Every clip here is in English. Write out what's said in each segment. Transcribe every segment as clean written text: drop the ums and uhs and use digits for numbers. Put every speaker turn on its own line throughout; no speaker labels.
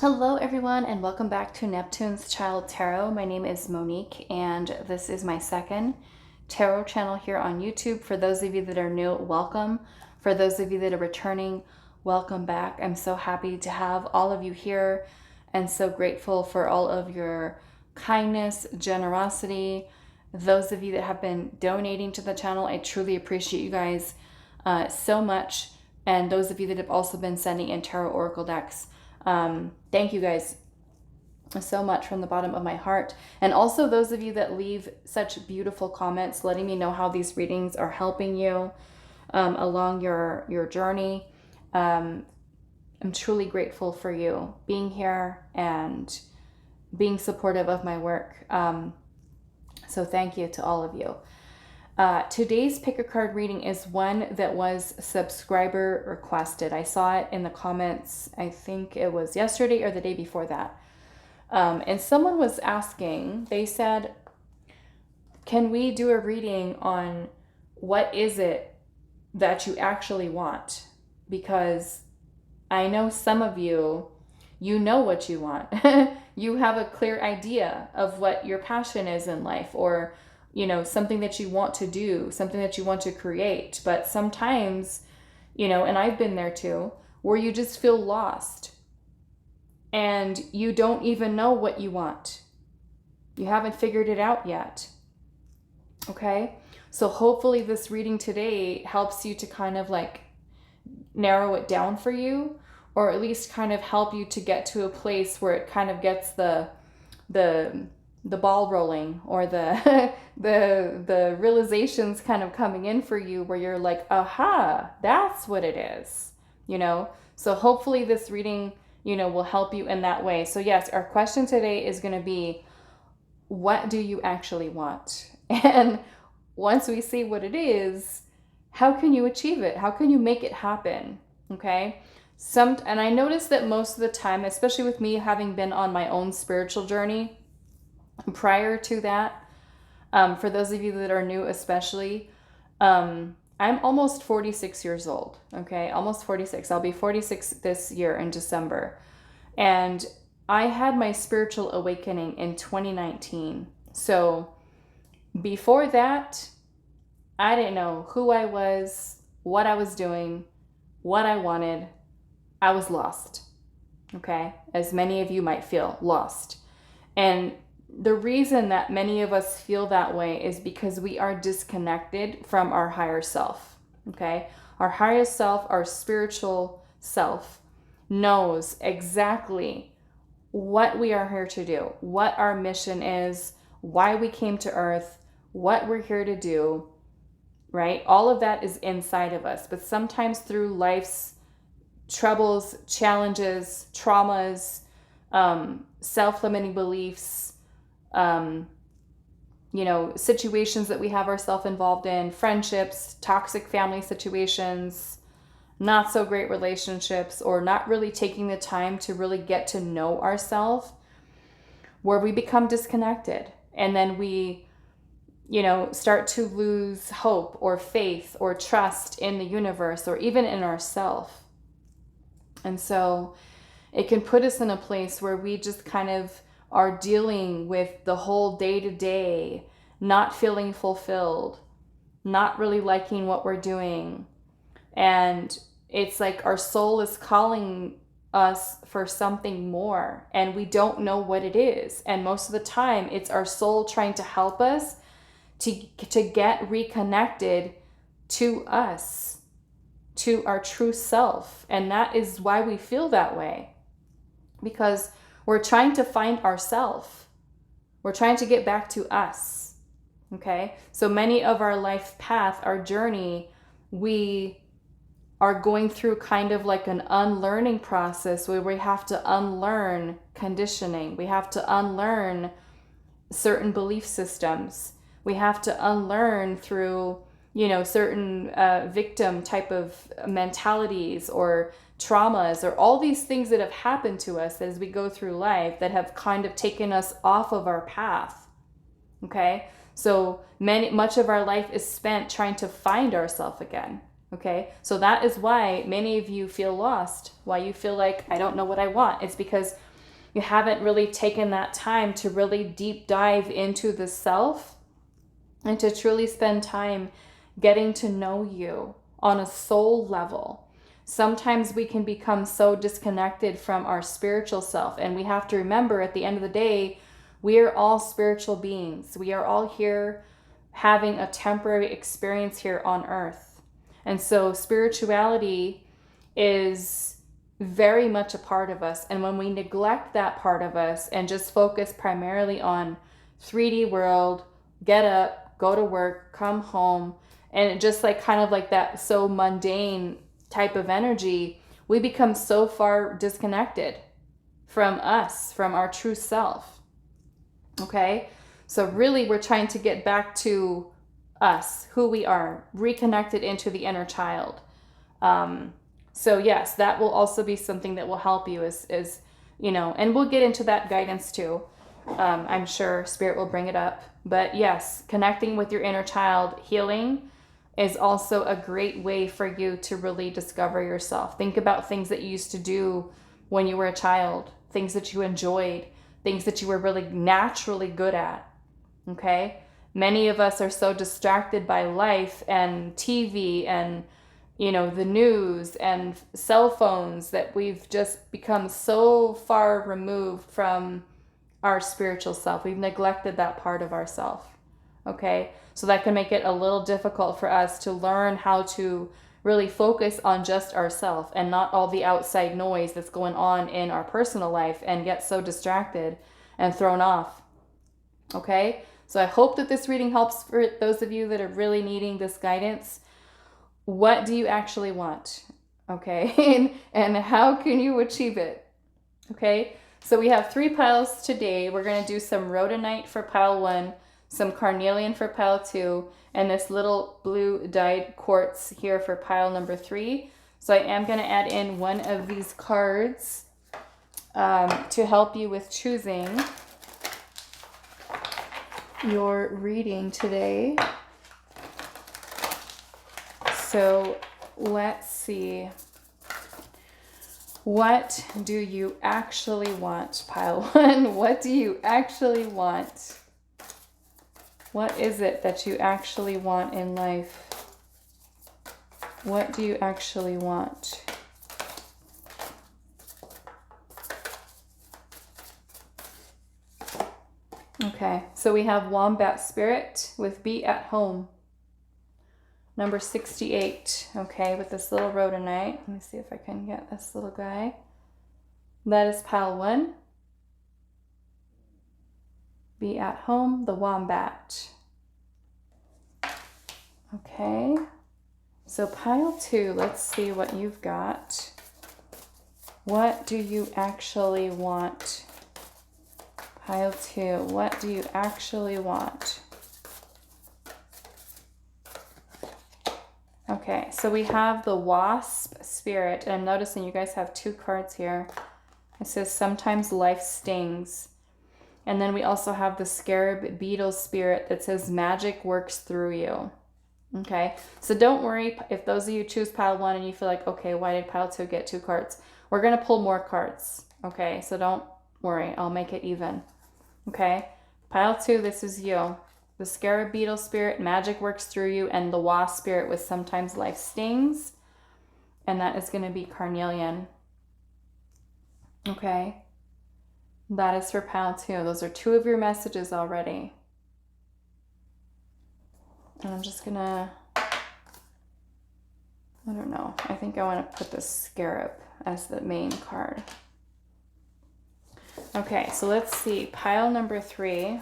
Hello everyone and welcome back to Neptune's Child Tarot. My name is Monique and this is my second tarot channel here on YouTube. For those of you that are new, welcome. For those of you that are returning, welcome back. I'm so happy to have all of you here and so grateful for all of your kindness, generosity. Those of you that have been donating to the channel, I truly appreciate you guys so much. And those of you that have also been sending in tarot oracle decks, thank you guys so much from the bottom of my heart. And also those of you that leave such beautiful comments letting me know how these readings are helping you along your journey. I'm truly grateful for you being here and being supportive of my work. So thank you to all of you. Today's pick a card reading is one that was subscriber requested. I saw it in the comments, I think it was yesterday or the day before that. And someone was asking, they said, can we do a reading on what is it that you actually want? Because I know some of you, you know what you want. You have a clear idea of what your passion is in life, or something that you want to do, something that you want to create. But sometimes, and I've been there too, where you just feel lost and you don't even know what you want. You haven't figured it out yet. Okay? So hopefully this reading today helps you to kind of like narrow it down for you, or at least kind of help you to get to a place where it kind of gets the ball rolling, or the realizations kind of coming in for you, where you're like, aha, that's what it is, So hopefully this reading, will help you in that way. So yes, our question today is going to be, what do you actually want? And once we see what it is, how can you achieve it? How can you make it happen? Okay. And I noticed that most of the time, especially with me having been on my own spiritual journey, prior to that, for those of you that are new especially, I'm almost 46 years old, okay? Almost 46. I'll be 46 this year in December. And I had my spiritual awakening in 2019. So before that, I didn't know who I was, what I was doing, what I wanted. I was lost, okay? As many of you might feel lost. And the reason that many of us feel that way is because we are disconnected from our higher self, okay? Our higher self, our spiritual self, knows exactly what we are here to do, what our mission is, why we came to Earth, what we're here to do, right? All of that is inside of us. But sometimes through life's troubles, challenges, traumas, self-limiting beliefs, situations that we have ourselves involved in, friendships, toxic family situations, not so great relationships, or not really taking the time to really get to know ourselves, where we become disconnected. And then we, start to lose hope or faith or trust in the universe, or even in ourselves. And so it can put us in a place where we just kind of are dealing with the whole day-to-day, not feeling fulfilled, not really liking what we're doing. And it's like our soul is calling us for something more, and we don't know what it is. And most of the time, it's our soul trying to help us to get reconnected to us, to our true self. And that is why we feel that way, because we're trying to find ourselves. We're trying to get back to us, okay? So many of our life path, our journey, we are going through kind of like an unlearning process where we have to unlearn conditioning. We have to unlearn certain belief systems. We have to unlearn through, certain victim type of mentalities or traumas, or all these things that have happened to us as we go through life that have kind of taken us off of our path. Okay? So much of our life is spent trying to find ourselves again. Okay? So that is why many of you feel lost, why you feel like, I don't know what I want. It's because you haven't really taken that time to really deep dive into the self and to truly spend time getting to know you on a soul level. Sometimes we can become so disconnected from our spiritual self, and we have to remember at the end of the day, we are all spiritual beings. We are all here having a temporary experience here on earth. And so spirituality is very much a part of us. And when we neglect that part of us and just focus primarily on 3D world, get up, go to work, come home, and just like kind of like that so mundane type of energy, we become so far disconnected from us, from our true self. Okay? So really we're trying to get back to us, who we are, reconnected into the inner child. So yes, that will also be something that will help you is, you know, and we'll get into that guidance too. I'm sure Spirit will bring it up. But yes, connecting with your inner child, healing, is also a great way for you to really discover yourself. Think about things that you used to do when you were a child, things that you enjoyed, things that you were really naturally good at. Okay? Many of us are so distracted by life and TV and, you know, the news and cell phones that we've just become so far removed from our spiritual self. We've neglected that part of ourself. Okay? So that can make it a little difficult for us to learn how to really focus on just ourselves and not all the outside noise that's going on in our personal life and get so distracted and thrown off. Okay? So I hope that this reading helps for those of you that are really needing this guidance. What do you actually want? Okay? and how can you achieve it? Okay? So we have 3 piles today. We're going to do some Rhodonite for pile 1, some Carnelian for pile 2, and this little blue dyed quartz here for pile number 3. So I am going to add in one of these cards to help you with choosing your reading today. So let's see. What do you actually want, pile 1? What do you actually want? What is it that you actually want in life? What do you actually want? Okay, so we have Wombat Spirit with Be at Home. Number 68, okay, with this little Rhodonite. Let me see if I can get this little guy. That is pile 1. Be at Home, the Wombat. Okay, so pile 2, let's see what you've got. What do you actually want? Pile 2, what do you actually want? Okay, so we have the Wasp Spirit, and I'm noticing you guys have 2 cards here. It says sometimes life stings. And then we also have the Scarab Beetle Spirit that says magic works through you. Okay, so don't worry if those of you choose pile 1 and you feel like, okay, why did pile 2 get 2 cards? We're going to pull more cards. Okay, so don't worry, I'll make it even. Okay, pile 2, this is you. The Scarab Beetle Spirit, magic works through you, and the Wasp Spirit with sometimes life stings. And that is going to be Carnelian. Okay. That is for pile 2. Those are 2 of your messages already. And I'm just gonna, I don't know. I think I want to put the Scarab as the main card. Okay, so let's see. Pile number 3.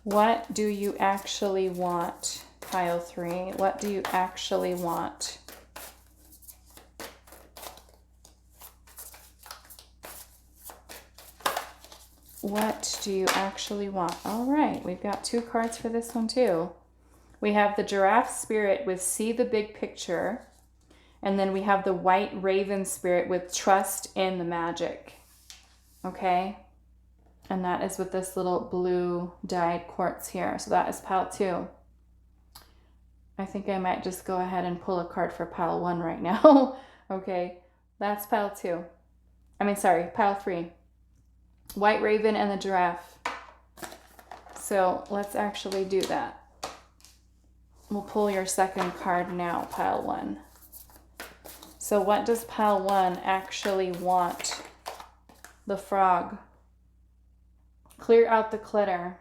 What do you actually want? Pile 3. What do you actually want? What do you actually want? All right, we've got 2 cards for this one too. We have the Giraffe Spirit with See the Big Picture. And then we have the White Raven Spirit with Trust in the Magic. Okay? And that is with this little blue dyed quartz here. So that is pile 2. I think I might just go ahead and pull a card for pile 1 right now. Okay, that's pile 2. Pile 3. White Raven and the Giraffe. So let's actually do that. We'll pull your second card now, Pile 1. So what does Pile 1 actually want? The Frog. Clear out the clutter.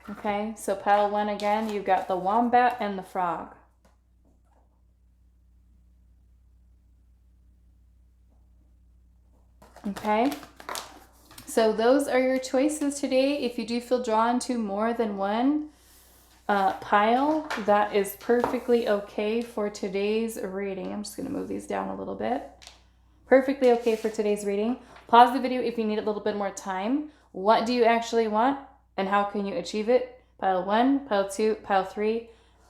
Okay, so Pile 1 again, you've got the Wombat and the Frog. Okay, so those are your choices today. If you do feel drawn to more than one pile, that is perfectly okay for today's reading. I'm just going to move these down a little bit. Perfectly okay for today's reading. Pause the video if you need a little bit more time. What do you actually want and how can you achieve it? Pile 1, Pile 2, Pile 3.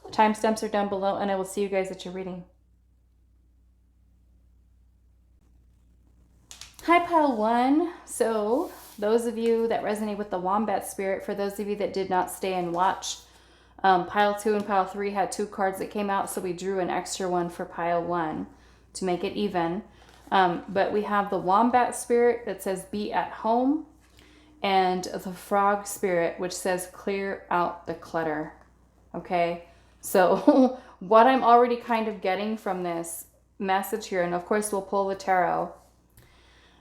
Timestamps are down below and I will see you guys at your reading. Hi, Pile 1. So those of you that resonate with the Wombat spirit, for those of you that did not stay and watch, Pile 2 and Pile 3 had 2 cards that came out, so we drew an extra one for Pile 1 to make it even. But we have the Wombat spirit that says be at home, and the Frog spirit which says clear out the clutter. Okay, so what I'm already kind of getting from this message here, and of course we'll pull the tarot,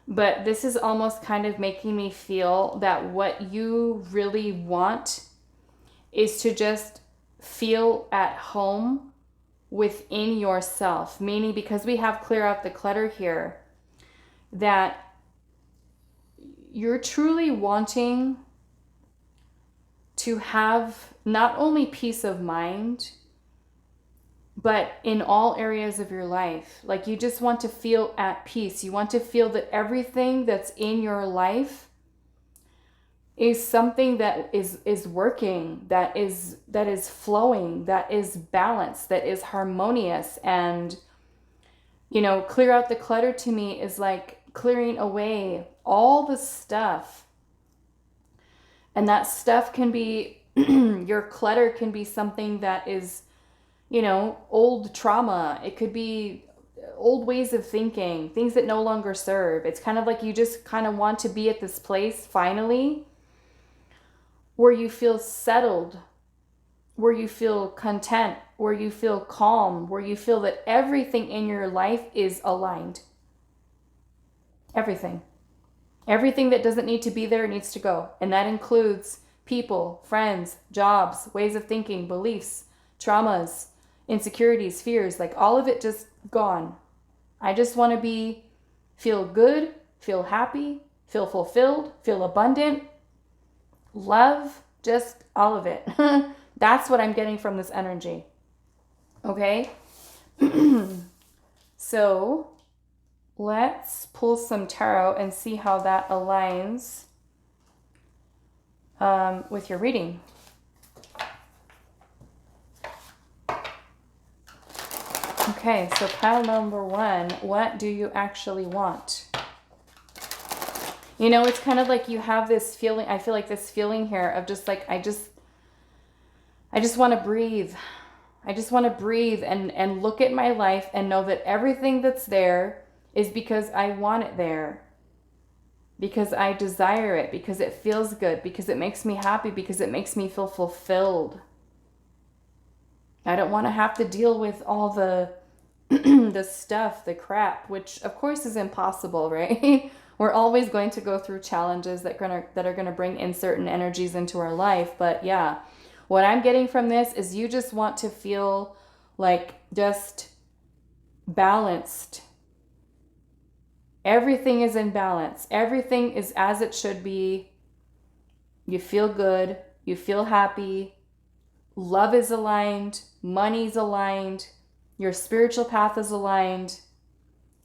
but this is almost kind of making me feel that what you really want is to just feel at home within yourself. Meaning, because we have clear out the clutter here, that you're truly wanting to have not only peace of mind, but in all areas of your life. Like, you just want to feel at peace. You want to feel that everything that's in your life is something that is working, that is flowing, that is balanced, that is harmonious. And, you know, clear out the clutter to me is like clearing away all the stuff. And that stuff can be, your clutter can be something that is, you know, old trauma. It could be old ways of thinking, things that no longer serve. It's kind of like you just kind of want to be at this place finally where you feel settled, where you feel content, where you feel calm, where you feel that everything in your life is aligned. Everything. Everything that doesn't need to be there needs to go. And that includes people, friends, jobs, ways of thinking, beliefs, traumas, insecurities, fears, like all of it just gone. I just want to feel good, feel happy, feel fulfilled, feel abundant, love, just all of it. That's what I'm getting from this energy. Okay? So let's pull some tarot and see how that aligns with your reading. Okay, so pile number 1, what do you actually want? You know, it's kind of like you have this feeling, I feel like this feeling here of just like, I just want to breathe. I just want to breathe and look at my life and know that everything that's there is because I want it there. Because I desire it, because it feels good, because it makes me happy, because it makes me feel fulfilled. I don't want to have to deal with all the the stuff, the crap, which of course is impossible, right? We're always going to go through challenges that are going to bring in certain energies into our life. But yeah, what I'm getting from this is you just want to feel like just balanced. Everything is in balance. Everything is as it should be. You feel good. You feel happy. Love is aligned. Money's aligned. Your spiritual path is aligned.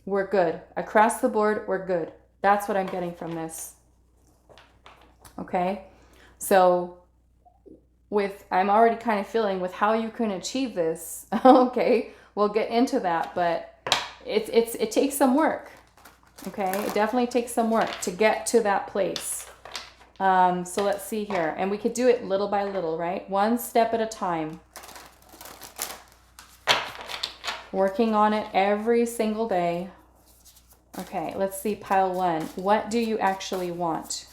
We're good. Across the board, we're good. That's what I'm getting from this. Okay? So I'm already kind of feeling with how you can achieve this. Okay, we'll get into that, but it takes some work. Okay, it definitely takes some work to get to that place. So let's see here. And we could do it little by little, right? One step at a time. Working on it every single day. Okay, let's see pile 1. What do you actually want?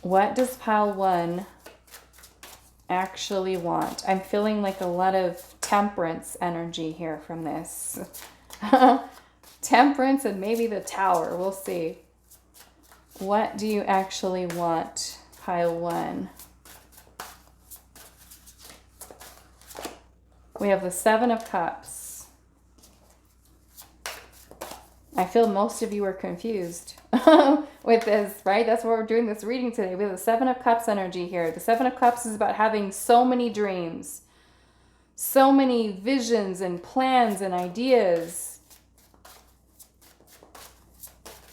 What does pile 1 actually want? I'm feeling like a lot of temperance energy here from this. Temperance and maybe the Tower. We'll see. What do you actually want, pile 1? We have the 7 of Cups. I feel most of you are confused with this, right? That's why we're doing this reading today. We have the 7 of Cups energy here. The 7 of Cups is about having so many dreams, so many visions and plans and ideas.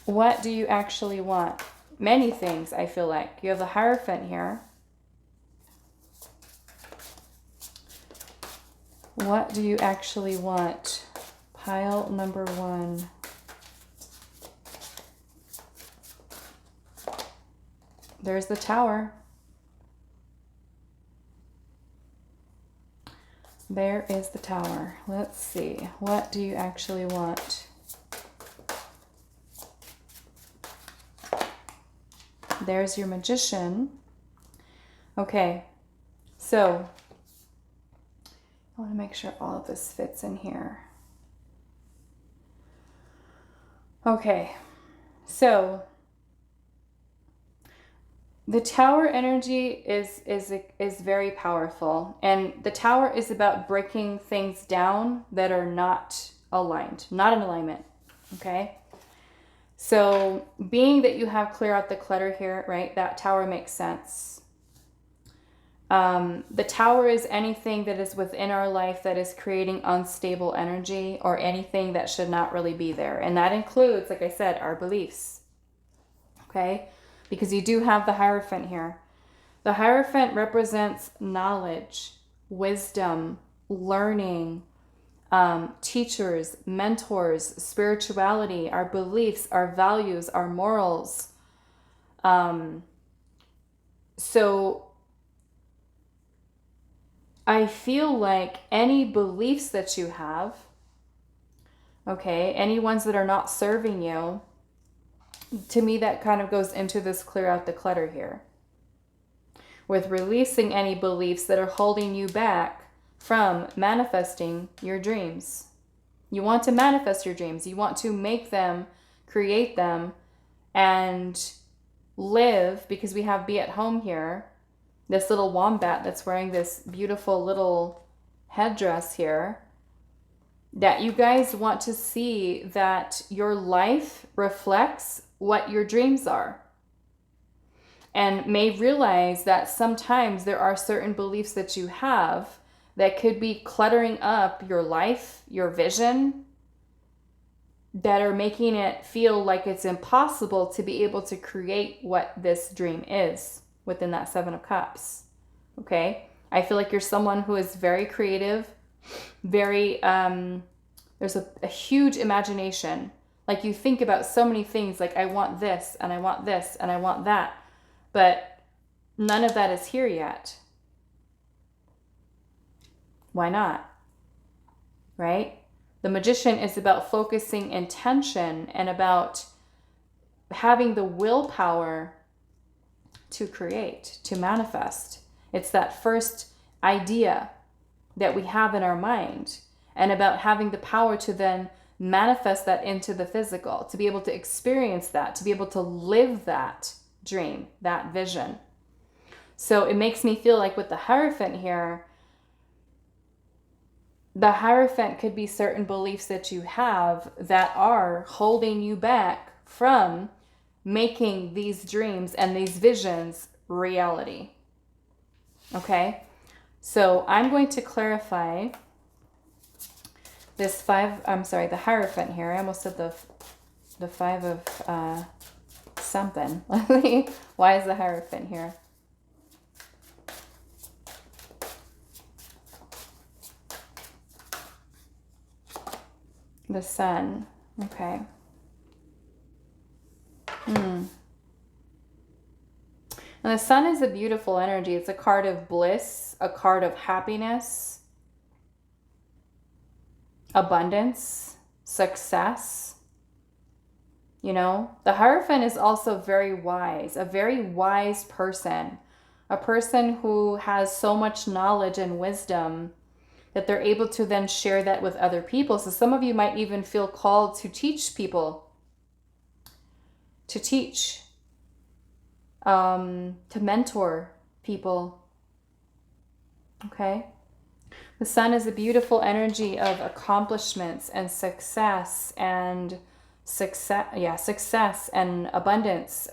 What do you actually want? Many things, I feel like. You have the Hierophant here. What do you actually want? Pile number 1. There's the Tower. There is the Tower. Let's see. What do you actually want? There's your Magician. Okay. So, I want to make sure all of this fits in here. Okay. So, the Tower energy is very powerful, and the Tower is about breaking things down that are not aligned, not in alignment, okay? So being that you have clear out the clutter here, right, that Tower makes sense. The Tower is anything that is within our life that is creating unstable energy or anything that should not really be there, and that includes, like I said, our beliefs, okay? Because you do have the Hierophant here. The Hierophant represents knowledge, wisdom, learning, teachers, mentors, spirituality, our beliefs, our values, our morals. So I feel like any beliefs that you have, okay, any ones that are not serving you, to me, that kind of goes into this clear out the clutter here. With releasing any beliefs that are holding you back from manifesting your dreams. You want to manifest your dreams. You want to make them, create them, and live, because we have Be at Home here. This little wombat that's wearing this beautiful little headdress here. That you guys want to see that your life reflects what your dreams are, and may realize that sometimes there are certain beliefs that you have that could be cluttering up your life, your vision, that are making it feel like it's impossible to be able to create what this dream is within that 7 of Cups. Okay? I feel like you're someone who is very creative, very, there's a huge imagination. Like you think about so many things, like I want this, and I want this, and I want that. But none of that is here yet. Why not? Right? The Magician is about focusing intention and about having the willpower to create, to manifest. It's that first idea that we have in our mind, and about having the power to then manifest that into the physical, to be able to experience that, to be able to live that dream, that vision. So it makes me feel like with the Hierophant here, the Hierophant could be certain beliefs that you have that are holding you back from making these dreams and these visions reality. Okay? So I'm going to clarify this the Hierophant here. I almost said the 5 of something. Why is the Hierophant here? The Sun. Okay. And the Sun is a beautiful energy. It's a card of bliss, a card of happiness, abundance, success. You know, the Hierophant is also very wise, a very wise person, a person who has so much knowledge and wisdom that they're able to then share that with other people. So some of you might even feel called to teach people, to teach, to mentor people. Okay? The Sun is a beautiful energy of accomplishments and success and success and abundance,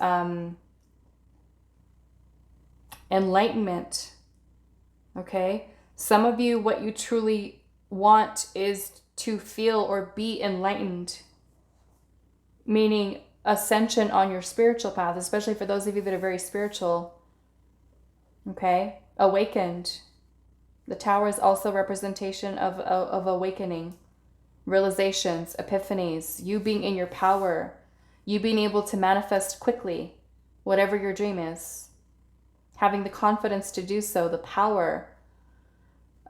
enlightenment. Okay? Some of you, what you truly want is to feel or be enlightened, meaning ascension on your spiritual path, especially for those of you that are very spiritual. Okay? Awakened. The Tower is also representation of awakening, realizations, epiphanies, you being in your power, you being able to manifest quickly whatever your dream is, having the confidence to do so, the power.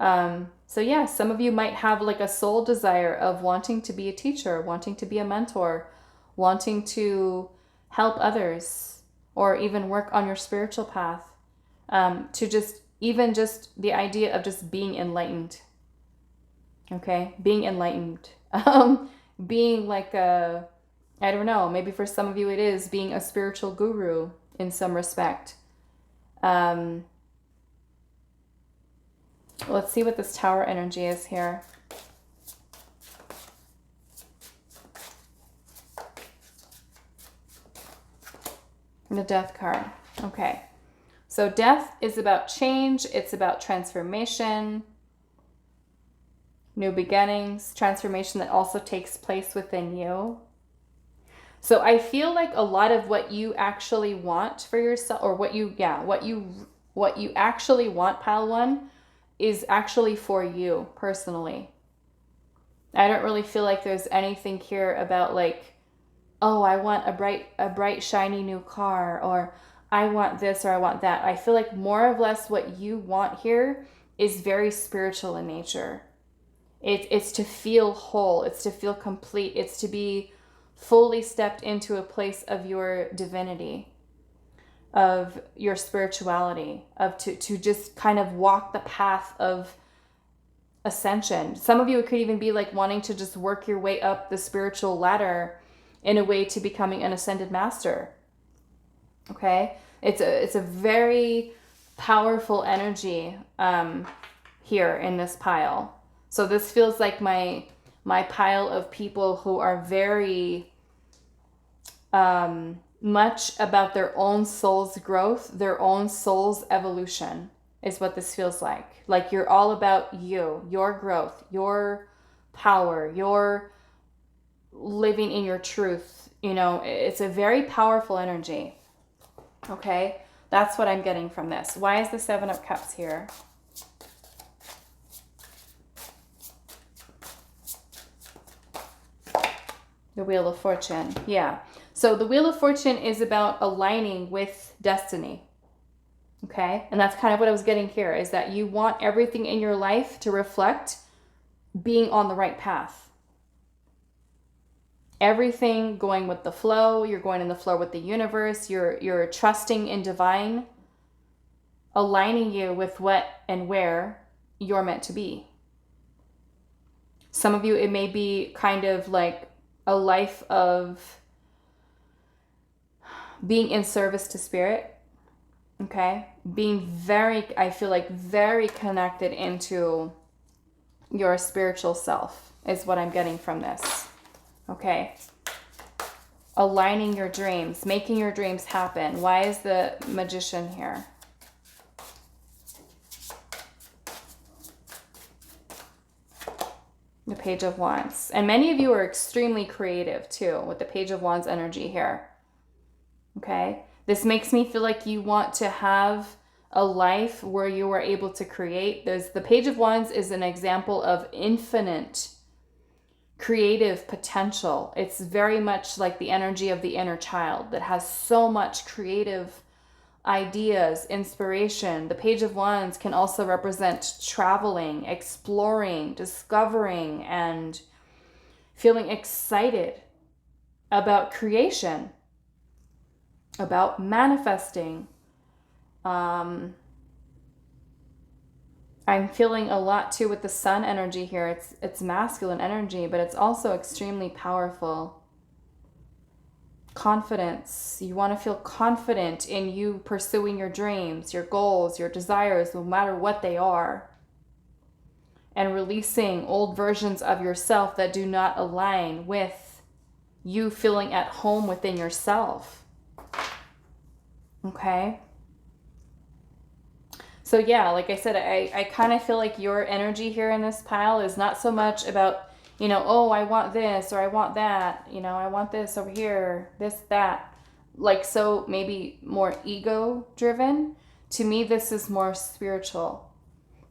So yeah, some of you might have like a soul desire of wanting to be a teacher, wanting to be a mentor, wanting to help others, or even work on your spiritual path, to just the idea of just being enlightened. Okay, being enlightened, being like I don't know, maybe for some of you it is being a spiritual guru in some respect. Let's see what this Tower energy is here. The Death card. Okay. So death is about change. It's about transformation, new beginnings, transformation that also takes place within you. So I feel like a lot of what you actually want for yourself, or what you actually want, pile one, is actually for you personally. I don't really feel like there's anything here about like, oh, I want a bright shiny new car, or I want this or I want that. I feel like more or less what you want here is very spiritual in nature. It's to feel whole. It's to feel complete. It's to be fully stepped into a place of your divinity, of your spirituality, of to just kind of walk the path of ascension. Some of you, it could even be like wanting to just work your way up the spiritual ladder in a way to becoming an ascended master. Okay, it's a very powerful energy here in this pile. So this feels like my pile of people who are very much about their own soul's growth, their own soul's evolution is what this feels like. Like you're all about you, your growth, your power, your living in your truth. You know, it's a very powerful energy. Okay, that's what I'm getting from this. Why is the Seven of Cups here? The Wheel of Fortune. Yeah. So the Wheel of Fortune is about aligning with destiny. Okay, and that's kind of what I was getting here, is that you want everything in your life to reflect being on the right path. Everything going with the flow. You're going in the flow with the universe. You're trusting in divine, aligning you with what and where you're meant to be. Some of you, it may be kind of like a life of being in service to spirit. Okay, being very, I feel like very connected into your spiritual self is what I'm getting from this. Okay, aligning your dreams, making your dreams happen. Why is the Magician here? The Page of Wands. And many of you are extremely creative too with the Page of Wands energy here. Okay, this makes me feel like you want to have a life where you are able to create. The Page of Wands is an example of infinite creative potential. It's very much like the energy of the inner child that has so much creative ideas, inspiration. The Page of Wands can also represent traveling, exploring, discovering, and feeling excited about creation, about manifesting. I'm feeling a lot too with the sun energy here. It's masculine energy, but it's also extremely powerful. Confidence. You want to feel confident in you pursuing your dreams, your goals, your desires, no matter what they are. And releasing old versions of yourself that do not align with you feeling at home within yourself. Okay? So yeah, like I said, I kind of feel like your energy here in this pile is not so much about, you know, oh, I want this or I want that, you know, I want this over here, this, that. Like, so maybe more ego driven. To me, this is more spiritual.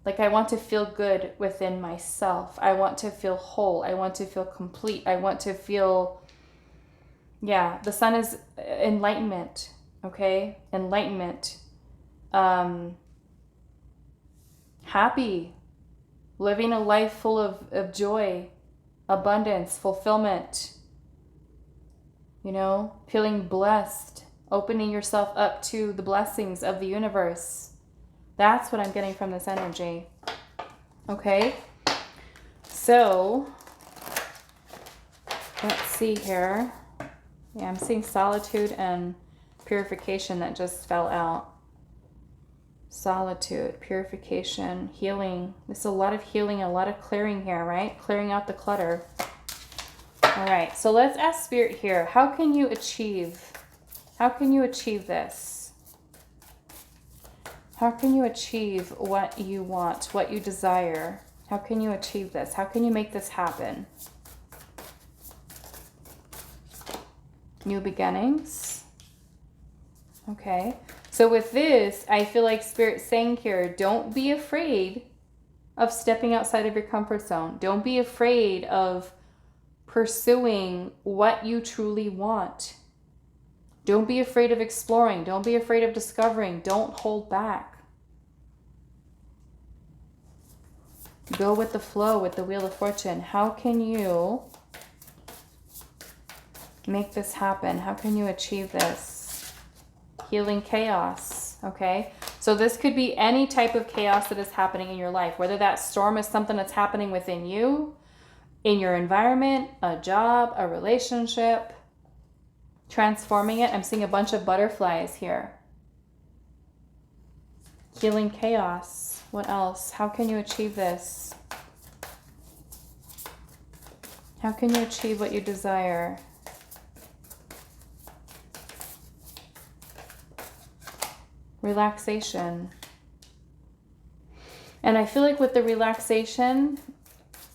Like, I want to feel good within myself. I want to feel whole. I want to feel complete. I want to feel, yeah, the sun is enlightenment, okay? Enlightenment. Happy. Living a life full of joy, abundance, fulfillment. You know, feeling blessed. Opening yourself up to the blessings of the universe. That's what I'm getting from this energy. Okay. So, let's see here. Yeah, I'm seeing solitude and purification that just fell out. Solitude, purification, healing. There's a lot of healing, a lot of clearing here, right? Clearing out the clutter. All right. So let's ask Spirit here. How can you achieve this? How can you achieve what you want, what you desire? How can you achieve this? How can you make this happen? New beginnings. Okay. So with this, I feel like Spirit's saying here, don't be afraid of stepping outside of your comfort zone. Don't be afraid of pursuing what you truly want. Don't be afraid of exploring. Don't be afraid of discovering. Don't hold back. Go with the flow, with the Wheel of Fortune. How can you make this happen? How can you achieve this? Healing chaos, okay? So this could be any type of chaos that is happening in your life, whether that storm is something that's happening within you, in your environment, a job, a relationship, transforming it. I'm seeing a bunch of butterflies here. Healing chaos. What else? How can you achieve this? How can you achieve what you desire? Relaxation. And I feel like with the relaxation,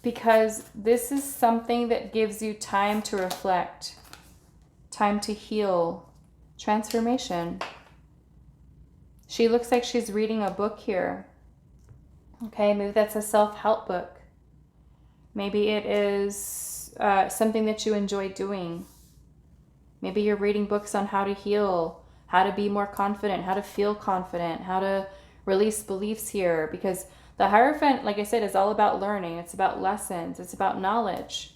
because this is something that gives you time to reflect, time to heal, transformation. She looks like she's reading a book here. Okay, maybe that's a self-help book. Maybe it is something that you enjoy doing. Maybe you're reading books on how to heal, how to be more confident, how to feel confident, how to release beliefs here. Because the Hierophant, like I said, is all about learning. It's about lessons. It's about knowledge.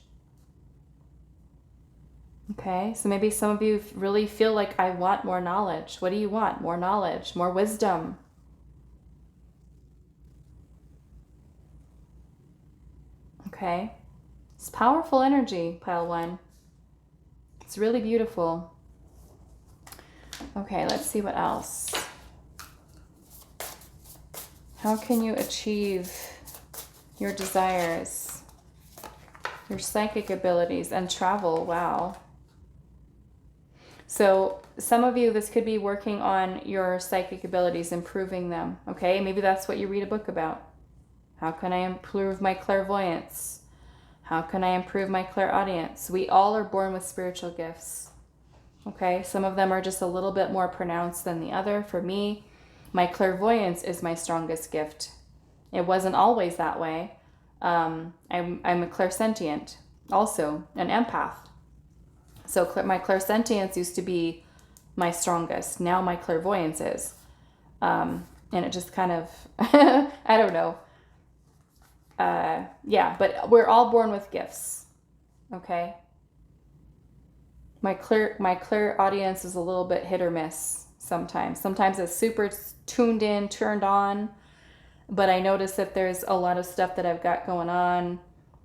Okay, so maybe some of you really feel like, I want more knowledge. What do you want? More knowledge, more wisdom. Okay, it's powerful energy, pile one. It's really beautiful. Okay, let's see what else. How can you achieve your desires, your psychic abilities, and travel? Wow. So some of you, this could be working on your psychic abilities, improving them. Okay, maybe that's what you read a book about. How can I improve my clairvoyance? How can I improve my clairaudience? We all are born with spiritual gifts. Okay, some of them are just a little bit more pronounced than the other. For me, my clairvoyance is my strongest gift. It wasn't always that way. I'm a clairsentient, also an empath. So my clairsentience used to be my strongest. Now my clairvoyance is. And it just kind of, I don't know. Yeah, but we're all born with gifts. okay? My clairaudience is a little bit hit or miss sometimes. Sometimes it's super tuned in, turned on, but I notice that there's a lot of stuff that I've got going on,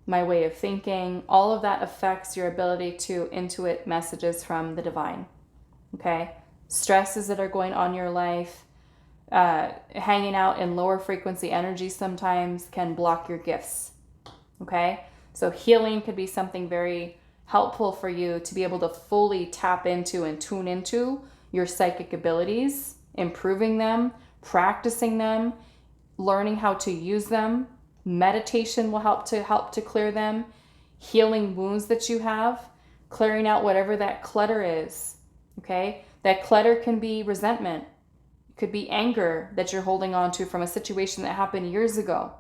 my way of thinking, all of that affects your ability to intuit messages from the divine, okay? Stresses that are going on in your life, hanging out in lower frequency energy sometimes can block your gifts, okay? So healing could be something very helpful for you to be able to fully tap into and tune into your psychic abilities, improving them, practicing them, learning how to use them. Meditation will help to clear them, healing wounds that you have, clearing out whatever that clutter is, okay? That clutter can be resentment. It could be anger that you're holding on to from a situation that happened years ago.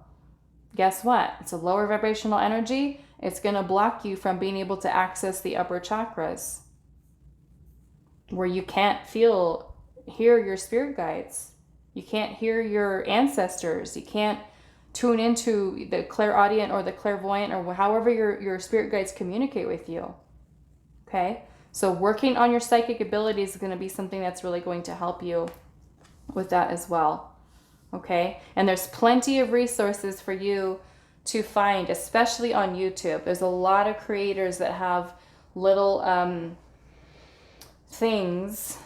Guess what? It's a lower vibrational energy. It's going to block you from being able to access the upper chakras, where you can't hear your spirit guides. You can't hear your ancestors. You can't tune into the clairaudient or the clairvoyant or however your spirit guides communicate with you. Okay? So working on your psychic abilities is going to be something that's really going to help you with that as well. Okay? And there's plenty of resources for you to find, especially on YouTube. There's a lot of creators that have little things,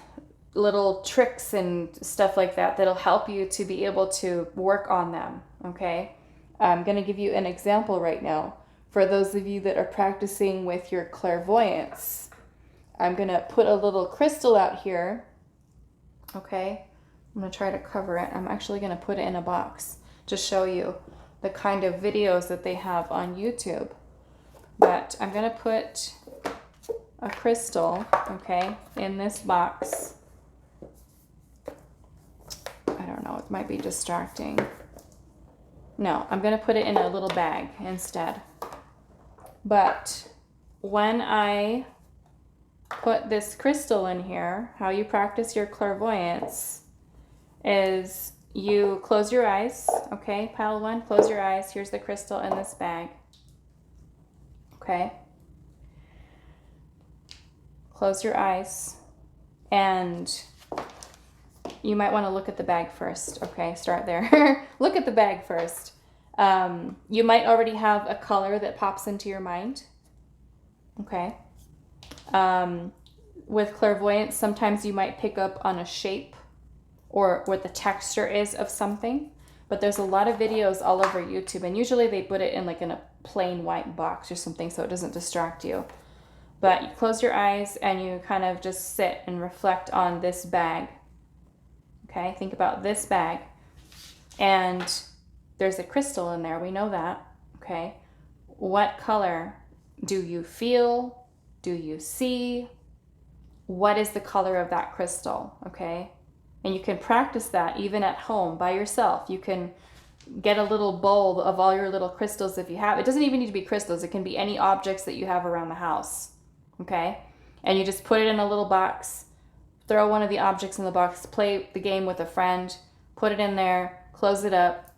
little tricks and stuff like that that'll help you to be able to work on them, okay? I'm going to give you an example right now. For those of you that are practicing with your clairvoyance, I'm going to put a little crystal out here, okay? I'm going to try to cover it. I'm actually going to put it in a box to show you the kind of videos that they have on YouTube. But I'm going to put a crystal, okay, in this box. I don't know, it might be distracting. No, I'm going to put it in a little bag instead. But when I put this crystal in here, how you practice your clairvoyance is you close your eyes, okay? Pile 1, close your eyes. Here's the crystal in this bag, okay? Close your eyes, and you might want to look at the bag first, okay? Start there. Look at the bag first. You might already have a color that pops into your mind, okay? With clairvoyance, sometimes you might pick up on a shape or what the texture is of something, but there's a lot of videos all over YouTube, and usually they put it in like in a plain white box or something so it doesn't distract you. But you close your eyes and you kind of just sit and reflect on this bag. Okay, think about this bag. And there's a crystal in there, we know that. Okay, what color do you feel? Do you see? What is the color of that crystal? Okay, and you can practice that even at home by yourself. You can get a little bowl of all your little crystals if you have. It doesn't even need to be crystals. It can be any objects that you have around the house. Okay, and you just put it in a little box, throw one of the objects in the box, play the game with a friend, put it in there, close it up.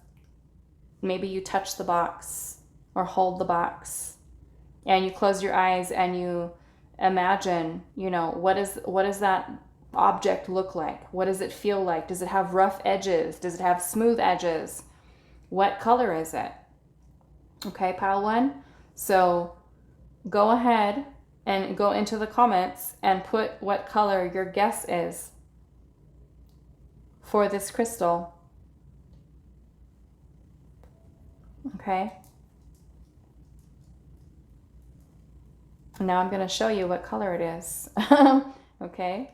Maybe you touch the box or hold the box, and you close your eyes and you imagine, you know, what does that object look like? What does it feel like? Does it have rough edges? Does it have smooth edges? What color is it? Okay, pile 1. So go ahead and go into the comments and put what color your guess is for this crystal. Okay. Now I'm going to show you what color it is. Okay.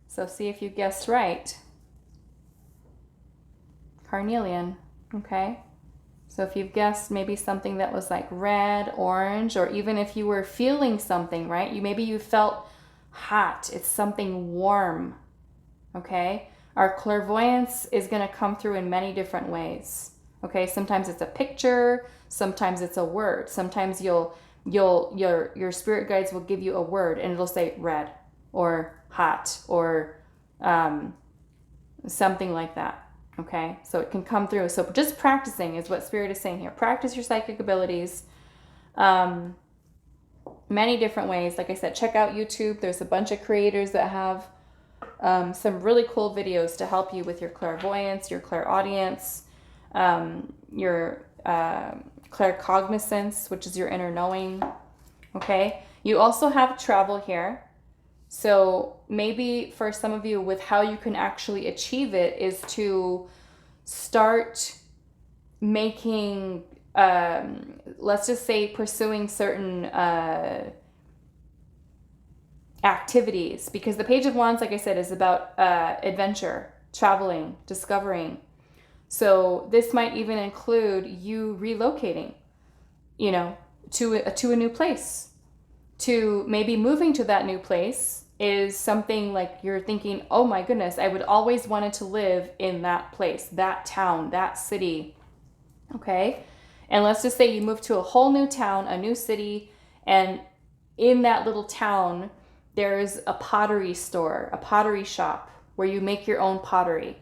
So see if you guessed right. Carnelian. Okay. So if you've guessed maybe something that was like red, orange, or even if you were feeling something, right? Maybe you felt hot. It's something warm. Okay. Our clairvoyance is going to come through in many different ways. Okay. Sometimes it's a picture. Sometimes it's a word. Sometimes your spirit guides will give you a word and it'll say red or hot or something like that. Okay, so it can come through. So just practicing is what Spirit is saying here. Practice your psychic abilities. many different ways. Like I said, check out YouTube. There's a bunch of creators that have some really cool videos to help you with your clairvoyance, your clairaudience, your claircognizance, which is your inner knowing. Okay. You also have travel here. So maybe for some of you, with how you can actually achieve it is to start making, let's just say, pursuing certain activities, because the Page of Wands, like I said, is about adventure, traveling, discovering. So this might even include you relocating, you know, to a new place. To maybe moving to that new place is something like you're thinking, oh my goodness, I would always wanted to live in that place, that town, that city. Okay. And let's just say you move to a whole new town, a new city, and in that little town, there's a pottery store, a pottery shop where you make your own pottery.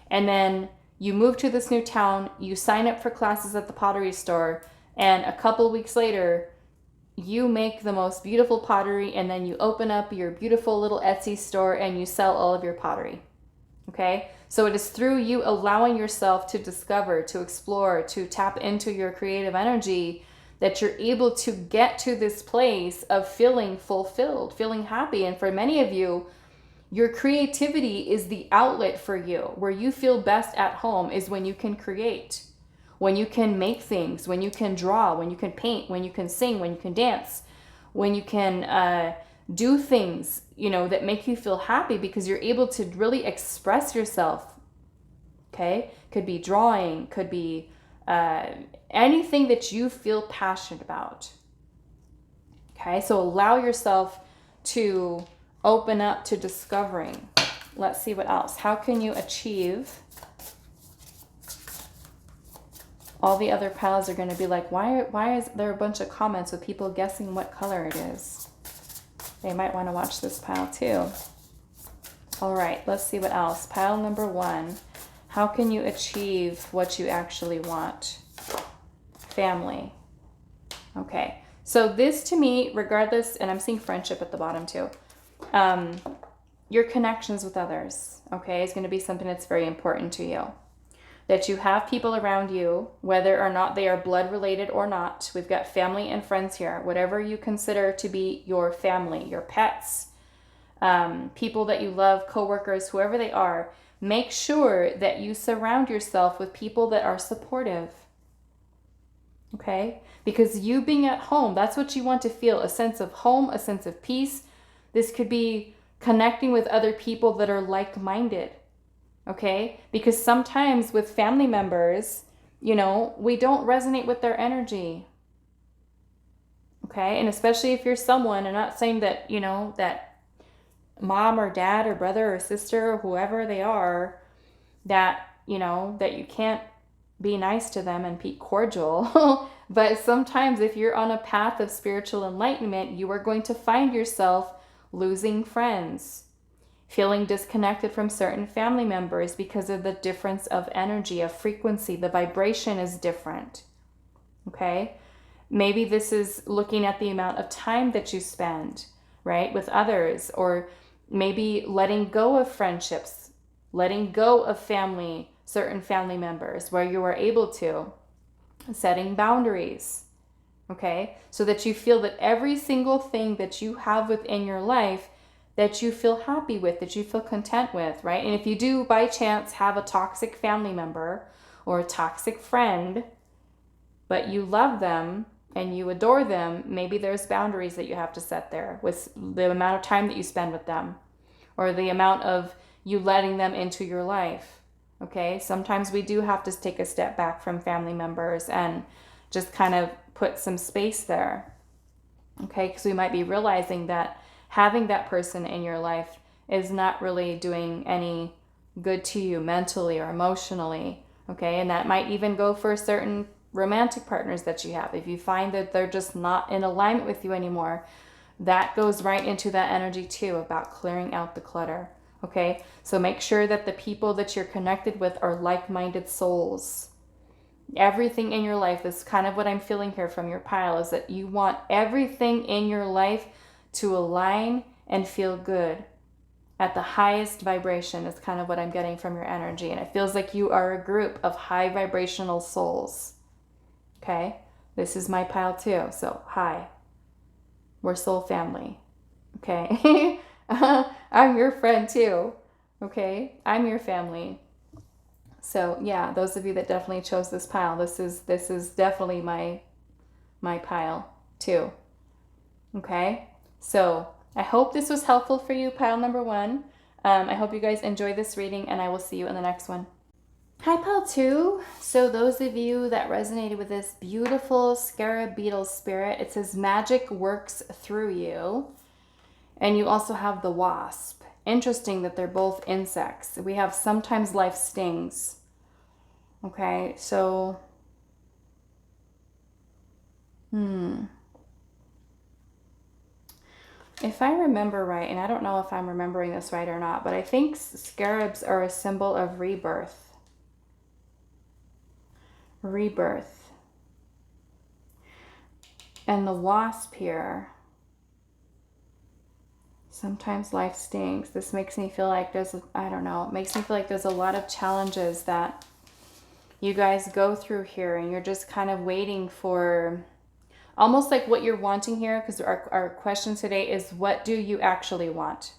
And then you move to this new town, you sign up for classes at the pottery store, and a couple weeks later, you make the most beautiful pottery, and then you open up your beautiful little Etsy store and you sell all of your pottery. Okay? So it is through you allowing yourself to discover, to explore, to tap into your creative energy that you're able to get to this place of feeling fulfilled, feeling happy. And for many of you, your creativity is the outlet for you. Where you feel best at home is when you can create, when you can make things, when you can draw, when you can paint, when you can sing, when you can dance, when you can do things, you know, that make you feel happy, because you're able to really express yourself. Okay? Could be drawing, could be anything that you feel passionate about. Okay? So allow yourself to open up to discovering. Let's see what else. How can you achieve? All the other piles are going to be like, why is there a bunch of comments with people guessing what color it is? They might want to watch this pile too. All right, let's see what else. Pile number 1. How can you achieve what you actually want? Family. Okay, so this to me, regardless, and I'm seeing friendship at the bottom too. Your connections with others, okay, is going to be something that's very important to you. That you have people around you, whether or not they are blood related or not. We've got family and friends here. Whatever you consider to be your family, your pets, people that you love, coworkers, whoever they are, make sure that you surround yourself with people that are supportive. Okay? Because you being at home, that's what you want to feel, a sense of home, a sense of peace. This could be connecting with other people that are like-minded. Okay? Because sometimes with family members, you know, we don't resonate with their energy. Okay? And especially if you're someone, I'm not saying that, you know, that mom or dad or brother or sister or whoever they are, that, you know, that you can't be nice to them and be cordial. But sometimes if you're on a path of spiritual enlightenment, you are going to find yourself losing friends, feeling disconnected from certain family members because of the difference of energy, of frequency. The vibration is different. Okay? Maybe this is looking at the amount of time that you spend, right, with others, or maybe letting go of friendships, letting go of family, certain family members where you are able to, setting boundaries, okay, so that you feel that every single thing that you have within your life that you feel happy with, that you feel content with, right? And if you do by chance have a toxic family member or a toxic friend, but you love them and you adore them, maybe there's boundaries that you have to set there with the amount of time that you spend with them or the amount of you letting them into your life. Okay, sometimes we do have to take a step back from family members and just kind of put some space there. Okay, because we might be realizing that having that person in your life is not really doing any good to you mentally or emotionally. Okay, and that might even go for certain romantic partners that you have. If you find that they're just not in alignment with you anymore, that goes right into that energy too, about clearing out the clutter. Okay, so make sure that the people that you're connected with are like-minded souls. Everything in your life, is kind of what I'm feeling here from your pile, is that you want everything in your life to align and feel good at the highest vibration, is kind of what I'm getting from your energy. And it feels like you are a group of high vibrational souls. Okay? This is my pile too. So, hi. We're soul family. Okay? I'm your friend too. Okay? I'm your family. So, yeah, those of you that definitely chose this pile, this is definitely my pile too. Okay? So, I hope this was helpful for you, pile number 1. I hope you guys enjoy this reading, and I will see you in the next one. Hi, pile 2. So those of you that resonated with this beautiful scarab beetle spirit, it says magic works through you. And you also have the wasp. Interesting that they're both insects. We have sometimes life stings. Okay, so... If I remember right, and I don't know if I'm remembering this right or not, but I think scarabs are a symbol of rebirth. Rebirth. And the wasp here, sometimes life stings. This makes me feel like there's, I don't know, it makes me feel like there's a lot of challenges that you guys go through here, and you're just kind of waiting for, almost like what you're wanting here, because our question today is, what do you actually want?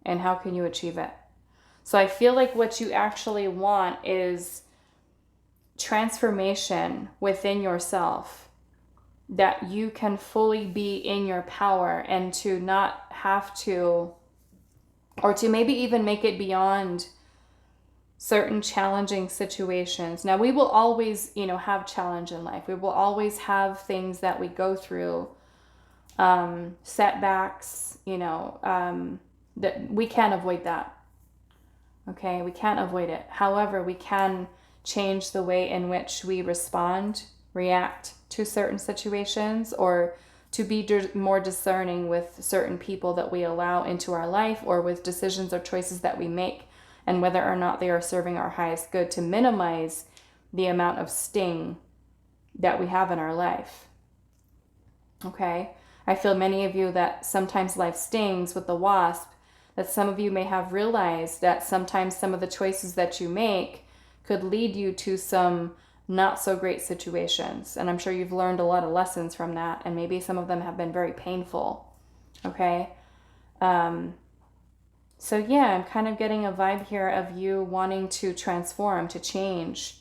And how can you achieve it? So I feel like what you actually want is transformation within yourself, that you can fully be in your power, and to not have to, or to maybe even make it beyond certain challenging situations. Now, we will always, have challenge in life. We will always have things that we go through, setbacks, that we can't avoid that. Okay, we can't avoid it. However, we can change the way in which we react to certain situations, or to be more discerning with certain people that we allow into our life, or with decisions or choices that we make, and whether or not they are serving our highest good, to minimize the amount of sting that we have in our life. Okay? I feel many of you that sometimes life stings with the wasp, that some of you may have realized that sometimes some of the choices that you make could lead you to some not so great situations. And I'm sure you've learned a lot of lessons from that, and maybe some of them have been very painful. Okay? So yeah, I'm kind of getting a vibe here of you wanting to transform, to change,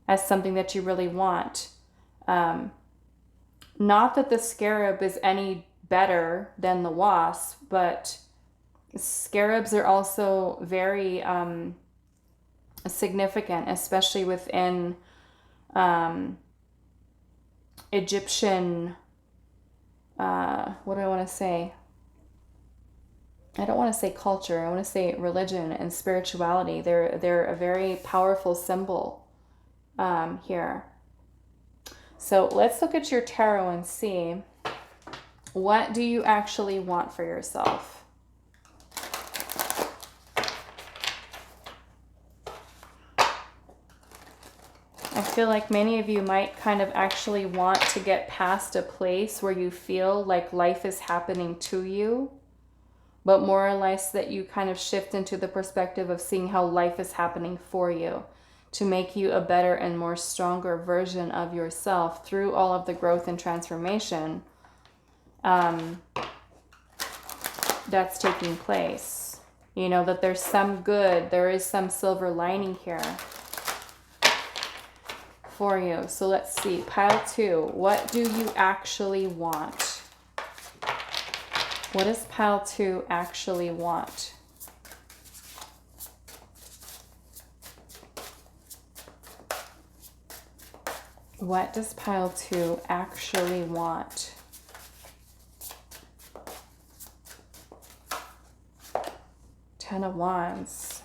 as something that you really want. Not that the scarab is any better than the wasp, but scarabs are also very significant, especially within Egyptian, what do I want to say? I don't want to say culture. I want to say religion and spirituality. They're a very powerful symbol here. So let's look at your tarot and see, what do you actually want for yourself? I feel like many of you might kind of actually want to get past a place where you feel like life is happening to you, but more or less that you kind of shift into the perspective of seeing how life is happening for you, to make you a better and more stronger version of yourself through all of the growth and transformation that's taking place. That there's some good, there is some silver lining here for you. So let's see, pile 2, what do you actually want? What does pile 2 actually want? What does pile 2 actually want? Ten of Wands.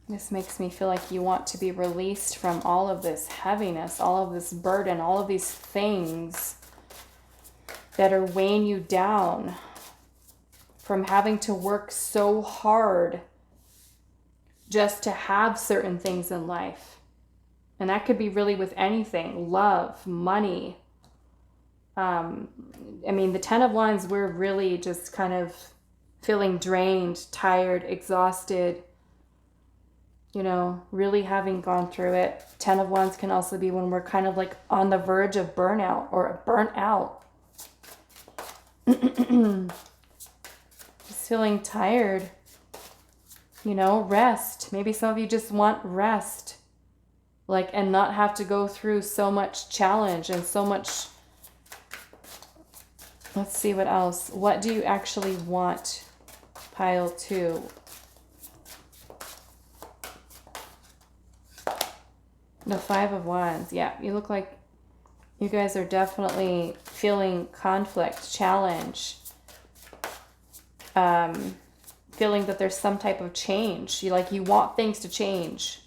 This makes me feel like you want to be released from all of this heaviness, all of this burden, all of these things that are weighing you down, from having to work so hard just to have certain things in life. And that could be really with anything, love, money. I mean, the 10 of Wands, we're really just kind of feeling drained, tired, exhausted, you know, really having gone through it. 10 of Wands can also be when we're kind of like on the verge of burnout or burnt out. Just feeling tired, you know, rest. Maybe some of you just want rest, like, and not have to go through so much challenge and so much. Let's see what else. What do you actually want? Pile 2. The 5 of Wands. Yeah, you look like you guys are definitely feeling conflict, challenge, feeling that there's some type of change. You want things to change.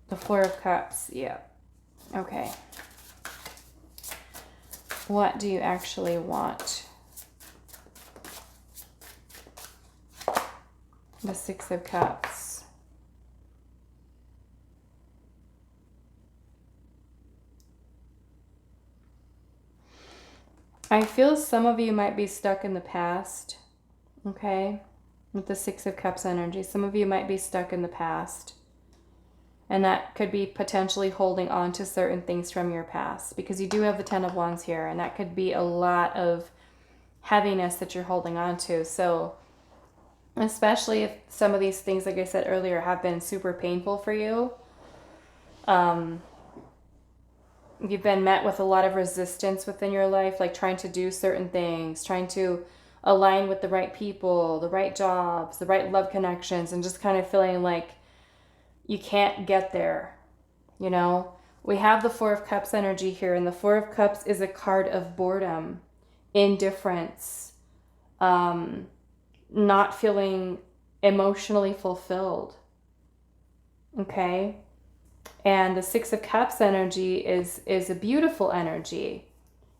The 4 of Cups. Yeah. Okay. What do you actually want? The 6 of Cups. I feel some of you might be stuck in the past, okay? With the 6 of Cups energy. Some of you might be stuck in the past. And that could be potentially holding on to certain things from your past, because you do have the 10 of Wands here, and that could be a lot of heaviness that you're holding on to. So especially if some of these things, like I said earlier, have been super painful for you. You've been met with a lot of resistance within your life, like trying to do certain things, trying to align with the right people, the right jobs, the right love connections, and just kind of feeling like you can't get there, you know? We have the 4 of Cups energy here, and the 4 of Cups is a card of boredom, indifference, not feeling emotionally fulfilled, okay? And the 6 of Cups energy is a beautiful energy.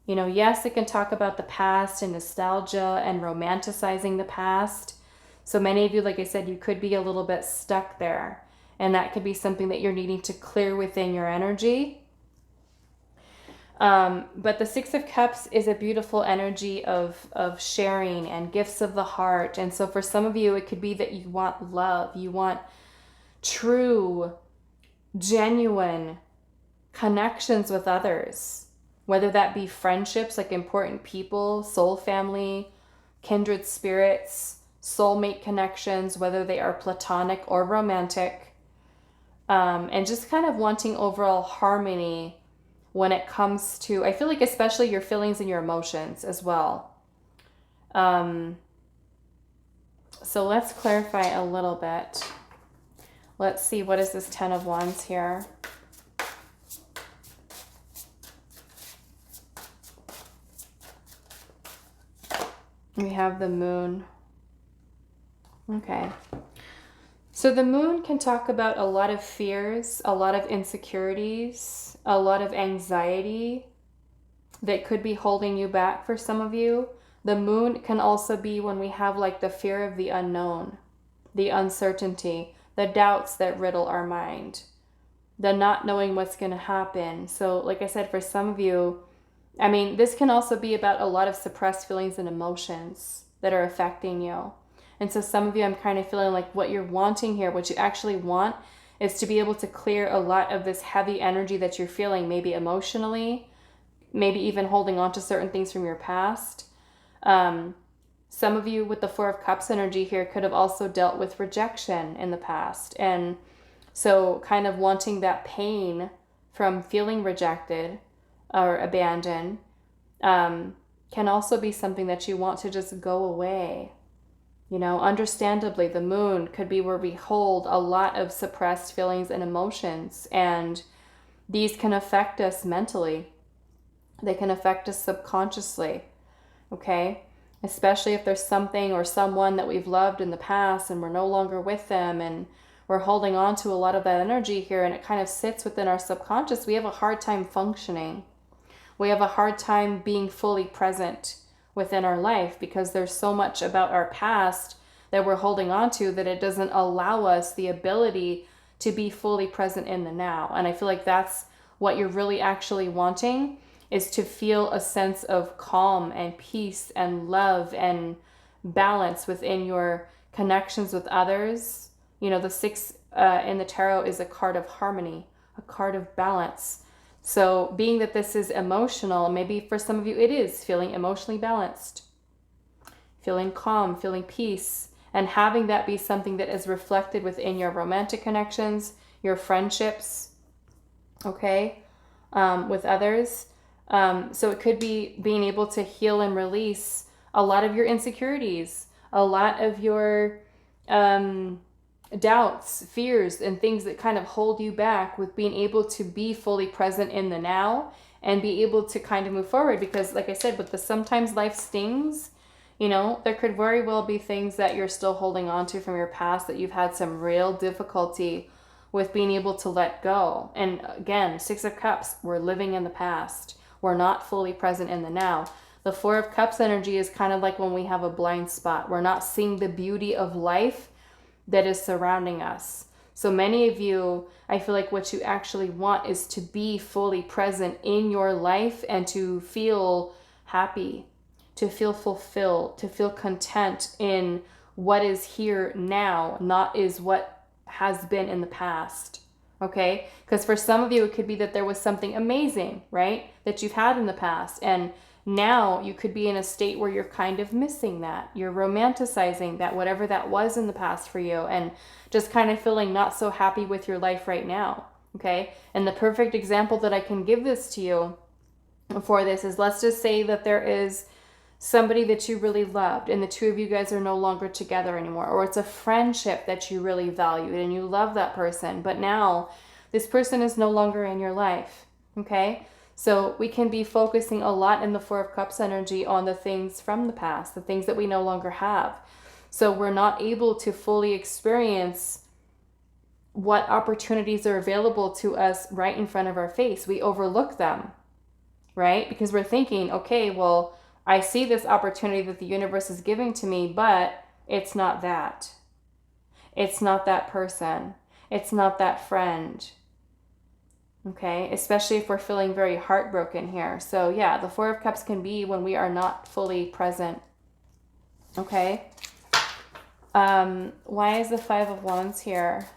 You know, yes, it can talk about the past and nostalgia and romanticizing the past. So many of you, like I said, you could be a little bit stuck there. And that could be something that you're needing to clear within your energy. But the 6 of Cups is a beautiful energy of sharing and gifts of the heart. And so for some of you, it could be that you want love. You want true, genuine connections with others. Whether that be friendships, like important people, soul family, kindred spirits, soulmate connections, whether they are platonic or romantic. And just kind of wanting overall harmony when it comes to, I feel like especially your feelings and your emotions as well. So let's clarify a little bit. Let's see, what is this 10 of Wands here? We have the Moon. Okay. So the Moon can talk about a lot of fears, a lot of insecurities, a lot of anxiety that could be holding you back for some of you. The Moon can also be when we have like the fear of the unknown, the uncertainty, the doubts that riddle our mind, the not knowing what's going to happen. So like I said, for some of you, I mean, this can also be about a lot of suppressed feelings and emotions that are affecting you. And so some of you, I'm kind of feeling like what you're wanting here, what you actually want, is to be able to clear a lot of this heavy energy that you're feeling, maybe emotionally, maybe even holding on to certain things from your past. Some of you with the 4 of Cups energy here could have also dealt with rejection in the past. And so kind of wanting that pain from feeling rejected or abandoned can also be something that you want to just go away. You know, understandably, the Moon could be where we hold a lot of suppressed feelings and emotions, and these can affect us mentally. They can affect us subconsciously, okay? Especially if there's something or someone that we've loved in the past and we're no longer with them, and we're holding on to a lot of that energy here, and it kind of sits within our subconscious. We have a hard time functioning. We have a hard time being fully present within our life because there's so much about our past that we're holding on to, that it doesn't allow us the ability to be fully present in the now. And I feel like that's what you're really actually wanting, is to feel a sense of calm and peace and love and balance within your connections with others. You know, the 6 in the tarot is a card of harmony, a card of balance. So being that this is emotional, maybe for some of you it is feeling emotionally balanced, feeling calm, feeling peace, and having that be something that is reflected within your romantic connections, your friendships, okay, with others. So it could be being able to heal and release a lot of your insecurities, a lot of your doubts, fears, and things that kind of hold you back, with being able to be fully present in the now and be able to kind of move forward. Because like I said, with the sometimes life stings, you know, there could very well be things that you're still holding on to from your past that you've had some real difficulty with being able to let go. And again, 6 of Cups, we're living in the past. We're not fully present in the now. The 4 of Cups energy is kind of like when we have a blind spot. We're not seeing the beauty of life that is surrounding us. So many of you, I feel like what you actually want is to be fully present in your life and to feel happy, to feel fulfilled, to feel content in what is here now, not is what has been in the past. Okay? Because for some of you, it could be that there was something amazing, right, that you've had in the past, and now you could be in a state where you're kind of missing that. You're romanticizing that, whatever that was in the past for you, and just kind of feeling not so happy with your life right now. Okay? And the perfect example that I can give this to you for this is, let's just say that there is somebody that you really loved and the two of you guys are no longer together anymore, or it's a friendship that you really valued and you love that person, but now this person is no longer in your life. Okay? So we can be focusing a lot in the 4 of Cups energy on the things from the past, the things that we no longer have. So we're not able to fully experience what opportunities are available to us right in front of our face. We overlook them, right? Because we're thinking, okay, well, I see this opportunity that the universe is giving to me, but it's not that. It's not that person. It's not that friend. Okay, especially if we're feeling very heartbroken here. So yeah, the 4 of Cups can be when we are not fully present. Okay. Why is the 5 of Wands here?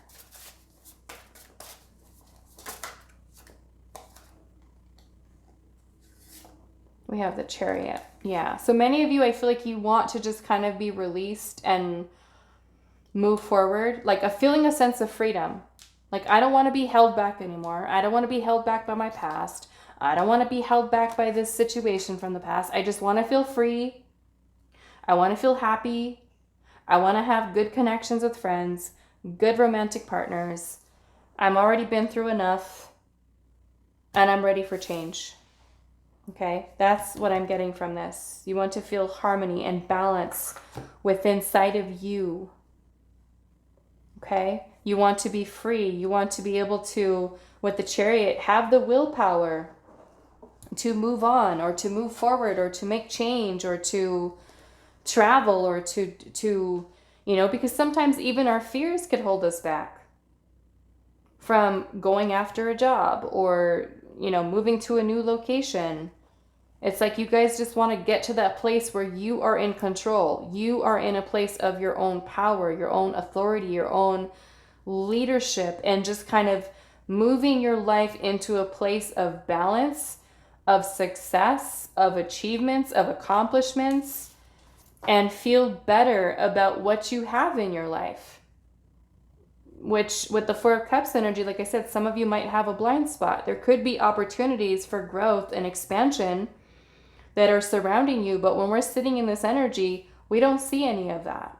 We have the Chariot. Yeah. So many of you, I feel like you want to just kind of be released and move forward. Like feeling a sense of freedom. Like, I don't want to be held back anymore. I don't want to be held back by my past. I don't want to be held back by this situation from the past. I just want to feel free. I want to feel happy. I want to have good connections with friends, good romantic partners. I'm already been through enough, and I'm ready for change. Okay, that's what I'm getting from this. You want to feel harmony and balance within inside of you. Okay, you want to be free. You want to be able to, with the Chariot, have the willpower to move on or to move forward or to make change or to travel or to you know, because sometimes even our fears could hold us back from going after a job or, you know, moving to a new location. It's like you guys just want to get to that place where you are in control. You are in a place of your own power, your own authority, your own leadership, and just kind of moving your life into a place of balance, of success, of achievements, of accomplishments, and feel better about what you have in your life. Which, with the 4 of Cups energy, like I said, some of you might have a blind spot. There could be opportunities for growth and expansion that are surrounding you, but when we're sitting in this energy, we don't see any of that,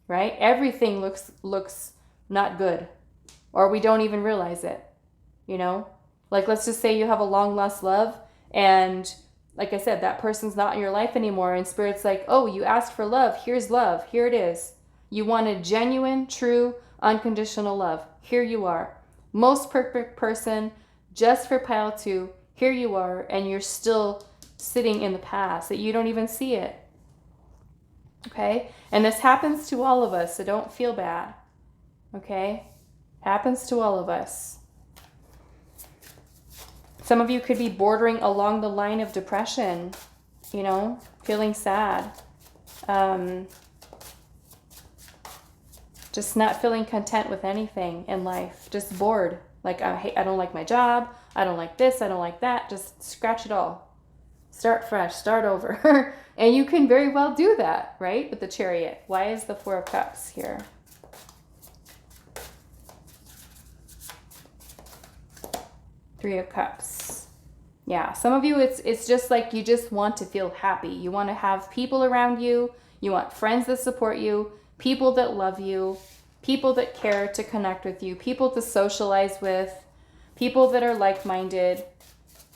right? Everything looks not good, or we don't even realize it, you know? Like, let's just say you have a long lost love, and like I said, that person's not in your life anymore, and Spirit's like, oh, you asked for love, here's love, here it is. You wanted genuine, true, unconditional love. Here you are. Most perfect person, just for pile 2, here you are, and you're still sitting in the past, that you don't even see it. Okay? And this happens to all of us, so don't feel bad. Okay? Happens to all of us. Some of you could be bordering along the line of depression, you know, feeling sad. Just not feeling content with anything in life. Just bored. Like, I don't like my job. I don't like this. I don't like that. Just scratch it all. Start fresh. Start over. And you can very well do that, right? With the Chariot. Why is the Four of Cups here? Three of Cups. Yeah, some of you, it's just like you just want to feel happy. You want to have people around you. You want friends that support you, people that love you, people that care to connect with you, people to socialize with, people that are like-minded.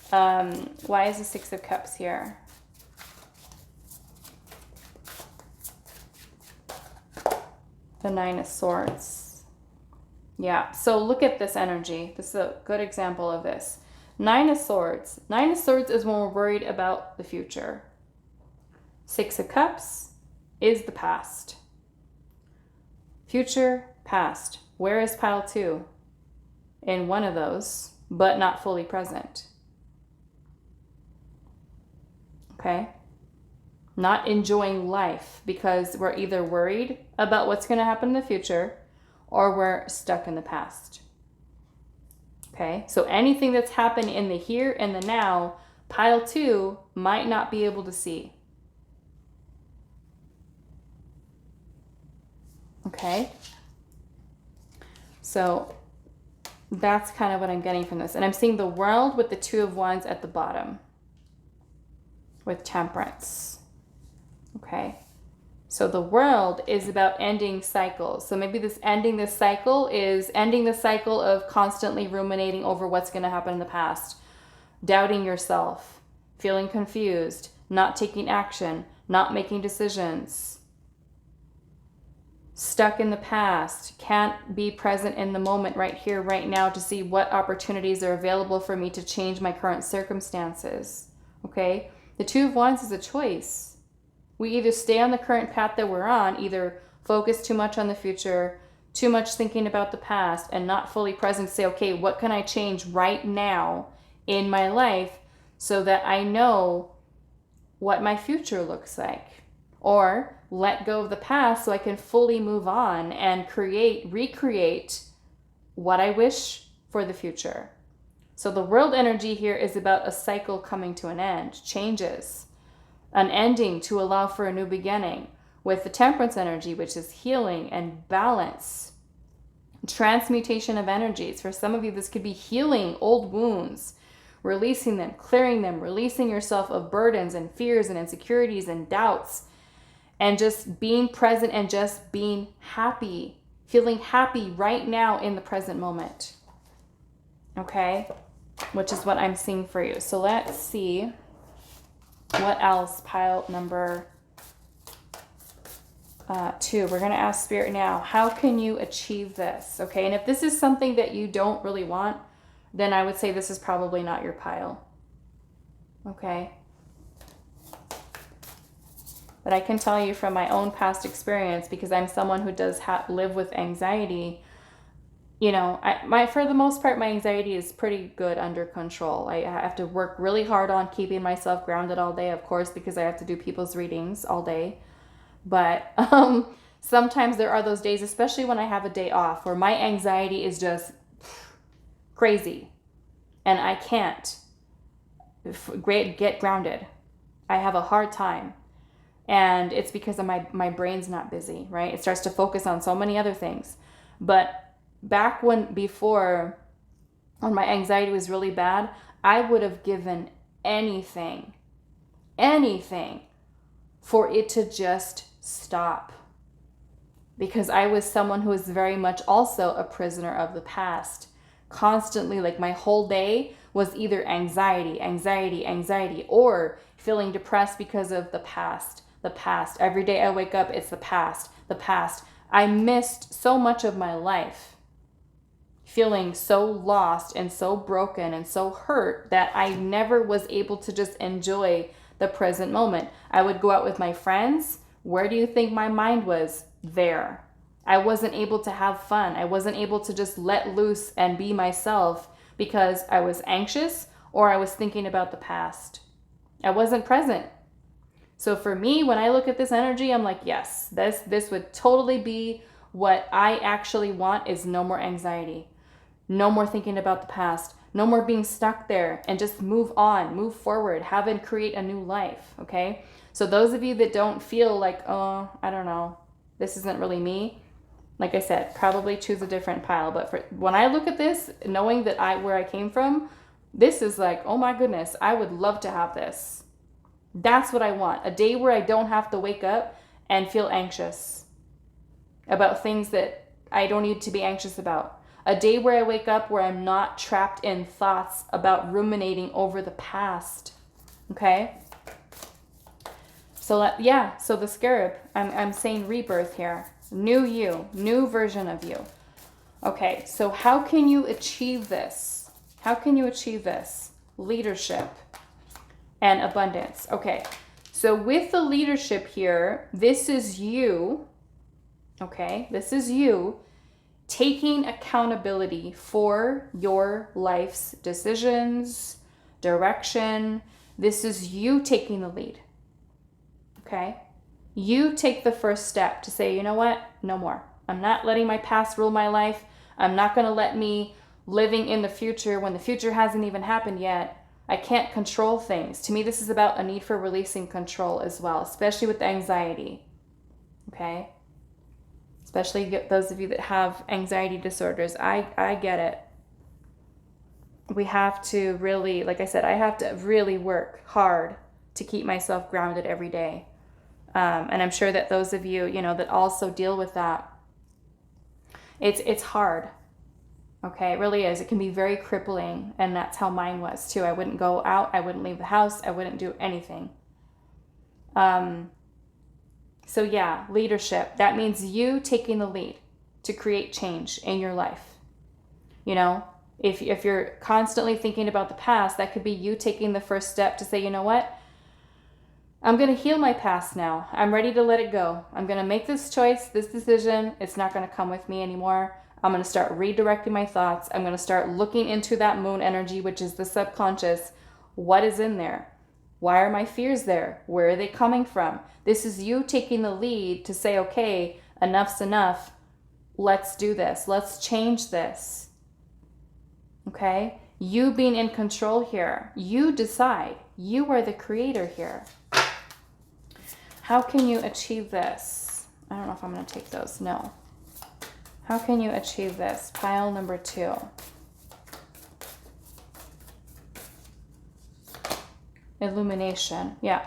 Why is the Six of Cups here? The Nine of Swords. Yeah, so look at this energy. This is a good example of this. Nine of Swords. Nine of Swords is when we're worried about the future. Six of Cups is the past. Future, past. Where is pile 2? In one of those, but not fully present. Okay? Not enjoying life because we're either worried about what's going to happen in the future or we're stuck in the past. Okay? So anything that's happened in the here and the now, pile 2 might not be able to see. Okay? So that's kind of what I'm getting from this. And I'm seeing the World with the Two of Wands at the bottom with Temperance. Okay? So the World is about ending cycles. So maybe this ending this cycle is ending the cycle of constantly ruminating over what's going to happen in the past, doubting yourself, feeling confused, not taking action, not making decisions, stuck in the past, can't be present in the moment right here, right now to see what opportunities are available for me to change my current circumstances. Okay? The Two of Wands is a choice. We either stay on the current path that we're on, either focus too much on the future, too much thinking about the past, and not fully present to say, okay, what can I change right now in my life so that I know what my future looks like? Or let go of the past so I can fully move on and recreate what I wish for the future. So the World energy here is about a cycle coming to an end, changes, an ending to allow for a new beginning. With the Temperance energy, which is healing and balance, transmutation of energies. For some of you, this could be healing old wounds, releasing them, clearing them, releasing yourself of burdens and fears and insecurities and doubts, and just being present and just being happy, feeling happy right now in the present moment. Okay? Which is what I'm seeing for you. So let's see what else. Pile number 2. We're going to ask Spirit now, how can you achieve this? Okay? And if this is something that you don't really want, then I would say this is probably not your pile. Okay? But I can tell you from my own past experience, because I'm someone who does live with anxiety, you know, for the most part, my anxiety is pretty good under control. I have to work really hard on keeping myself grounded all day, of course, because I have to do people's readings all day. But sometimes there are those days, especially when I have a day off, where my anxiety is just crazy and I can't get grounded. I have a hard time. And it's because of my brain's not busy, right? It starts to focus on so many other things. But back before my anxiety was really bad, I would have given anything for it to just stop. Because I was someone who was very much also a prisoner of the past. Constantly, like my whole day was either anxiety, or feeling depressed because of the past. Every day I wake up, it's the past. I missed so much of my life, feeling so lost and so broken and so hurt that I never was able to just enjoy the present moment. I would go out with my friends, Where do you think my mind was? There. I wasn't able to have fun. I wasn't able to just let loose and be myself because I was anxious or I was thinking about the past. I wasn't present. So for me, when I look at this energy, I'm like, yes, this would totally be what I actually want, is no more anxiety. No more thinking about the past. No more being stuck there, and just move on, move forward, have and create a new life, okay? So those of you that don't feel like, oh, I don't know, this isn't really me, like I said, probably choose a different pile. But for when I look at this, knowing that where I came from, this is like, oh my goodness, I would love to have this. That's what I want. A day where I don't have to wake up and feel anxious about things that I don't need to be anxious about. A day where I wake up where I'm not trapped in thoughts about ruminating over the past. Okay? So so the scarab, I'm saying rebirth here. New you, new version of you. Okay, so how can you achieve this? How can you achieve this? Leadership and abundance. Okay, so with the leadership here, this is you, okay? This is you taking accountability for your life's decisions, direction. This is you taking the lead, okay? You take the first step to say, you know what? No more. I'm not letting my past rule my life. I'm not going to let me living in the future when the future hasn't even happened yet. I can't control things. To me, this is about a need for releasing control as well, especially with anxiety, okay? Especially those of you that have anxiety disorders. I get it. We have to really, like I said, I have to really work hard to keep myself grounded every day. And I'm sure that those of you, that also deal with that, it's hard. Okay, it really is. It can be very crippling, and that's how mine was too. I wouldn't go out. I wouldn't leave the house. I wouldn't do anything. So yeah, leadership. That means you taking the lead to create change in your life. If you're constantly thinking about the past, that could be you taking the first step to say, you know what? I'm going to heal my past now. I'm ready to let it go. I'm going to make this choice, this decision. It's not going to come with me anymore. I'm going to start redirecting my thoughts. I'm going to start looking into that moon energy, which is the subconscious. What is in there? Why are my fears there? Where are they coming from? This is you taking the lead to say, okay, enough's enough. Let's do this. Let's change this. Okay? You being in control here. You decide. You are the creator here. How can you achieve this? I don't know if I'm going to take those. No. How can you achieve this? Pile number 2. Illumination. Yeah.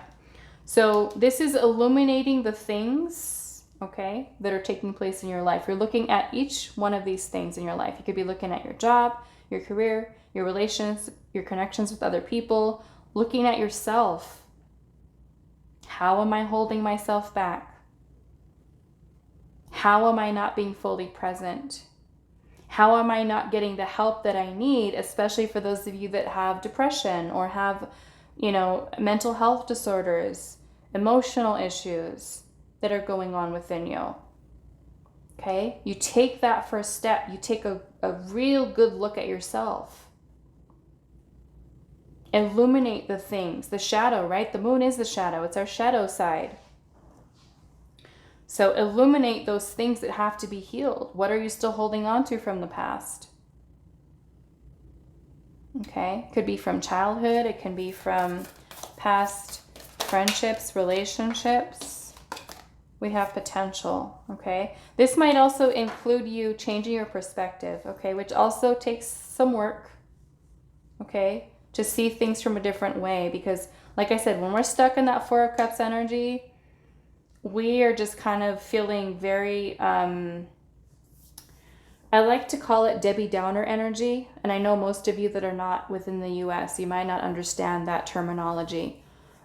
So this is illuminating the things, okay, that are taking place in your life. You're looking at each one of these things in your life. You could be looking at your job, your career, your relations, your connections with other people, looking at yourself. How am I holding myself back? How am I not being fully present? How am I not getting the help that I need, especially for those of you that have depression or have, mental health disorders, emotional issues that are going on within you? Okay? You take that first step. You take a real good look at yourself. Illuminate the things. The shadow, right? The moon is the shadow. It's our shadow side. So illuminate those things that have to be healed. What are you still holding on to from the past? Okay, could be from childhood. It can be from past friendships, relationships. We have potential, okay? This might also include you changing your perspective, okay? Which also takes some work, okay? To see things from a different way. Because like I said, when we're stuck in that 4 of Cups energy, we are just kind of feeling very, I like to call it Debbie Downer energy. And I know most of you that are not within the US, you might not understand that terminology.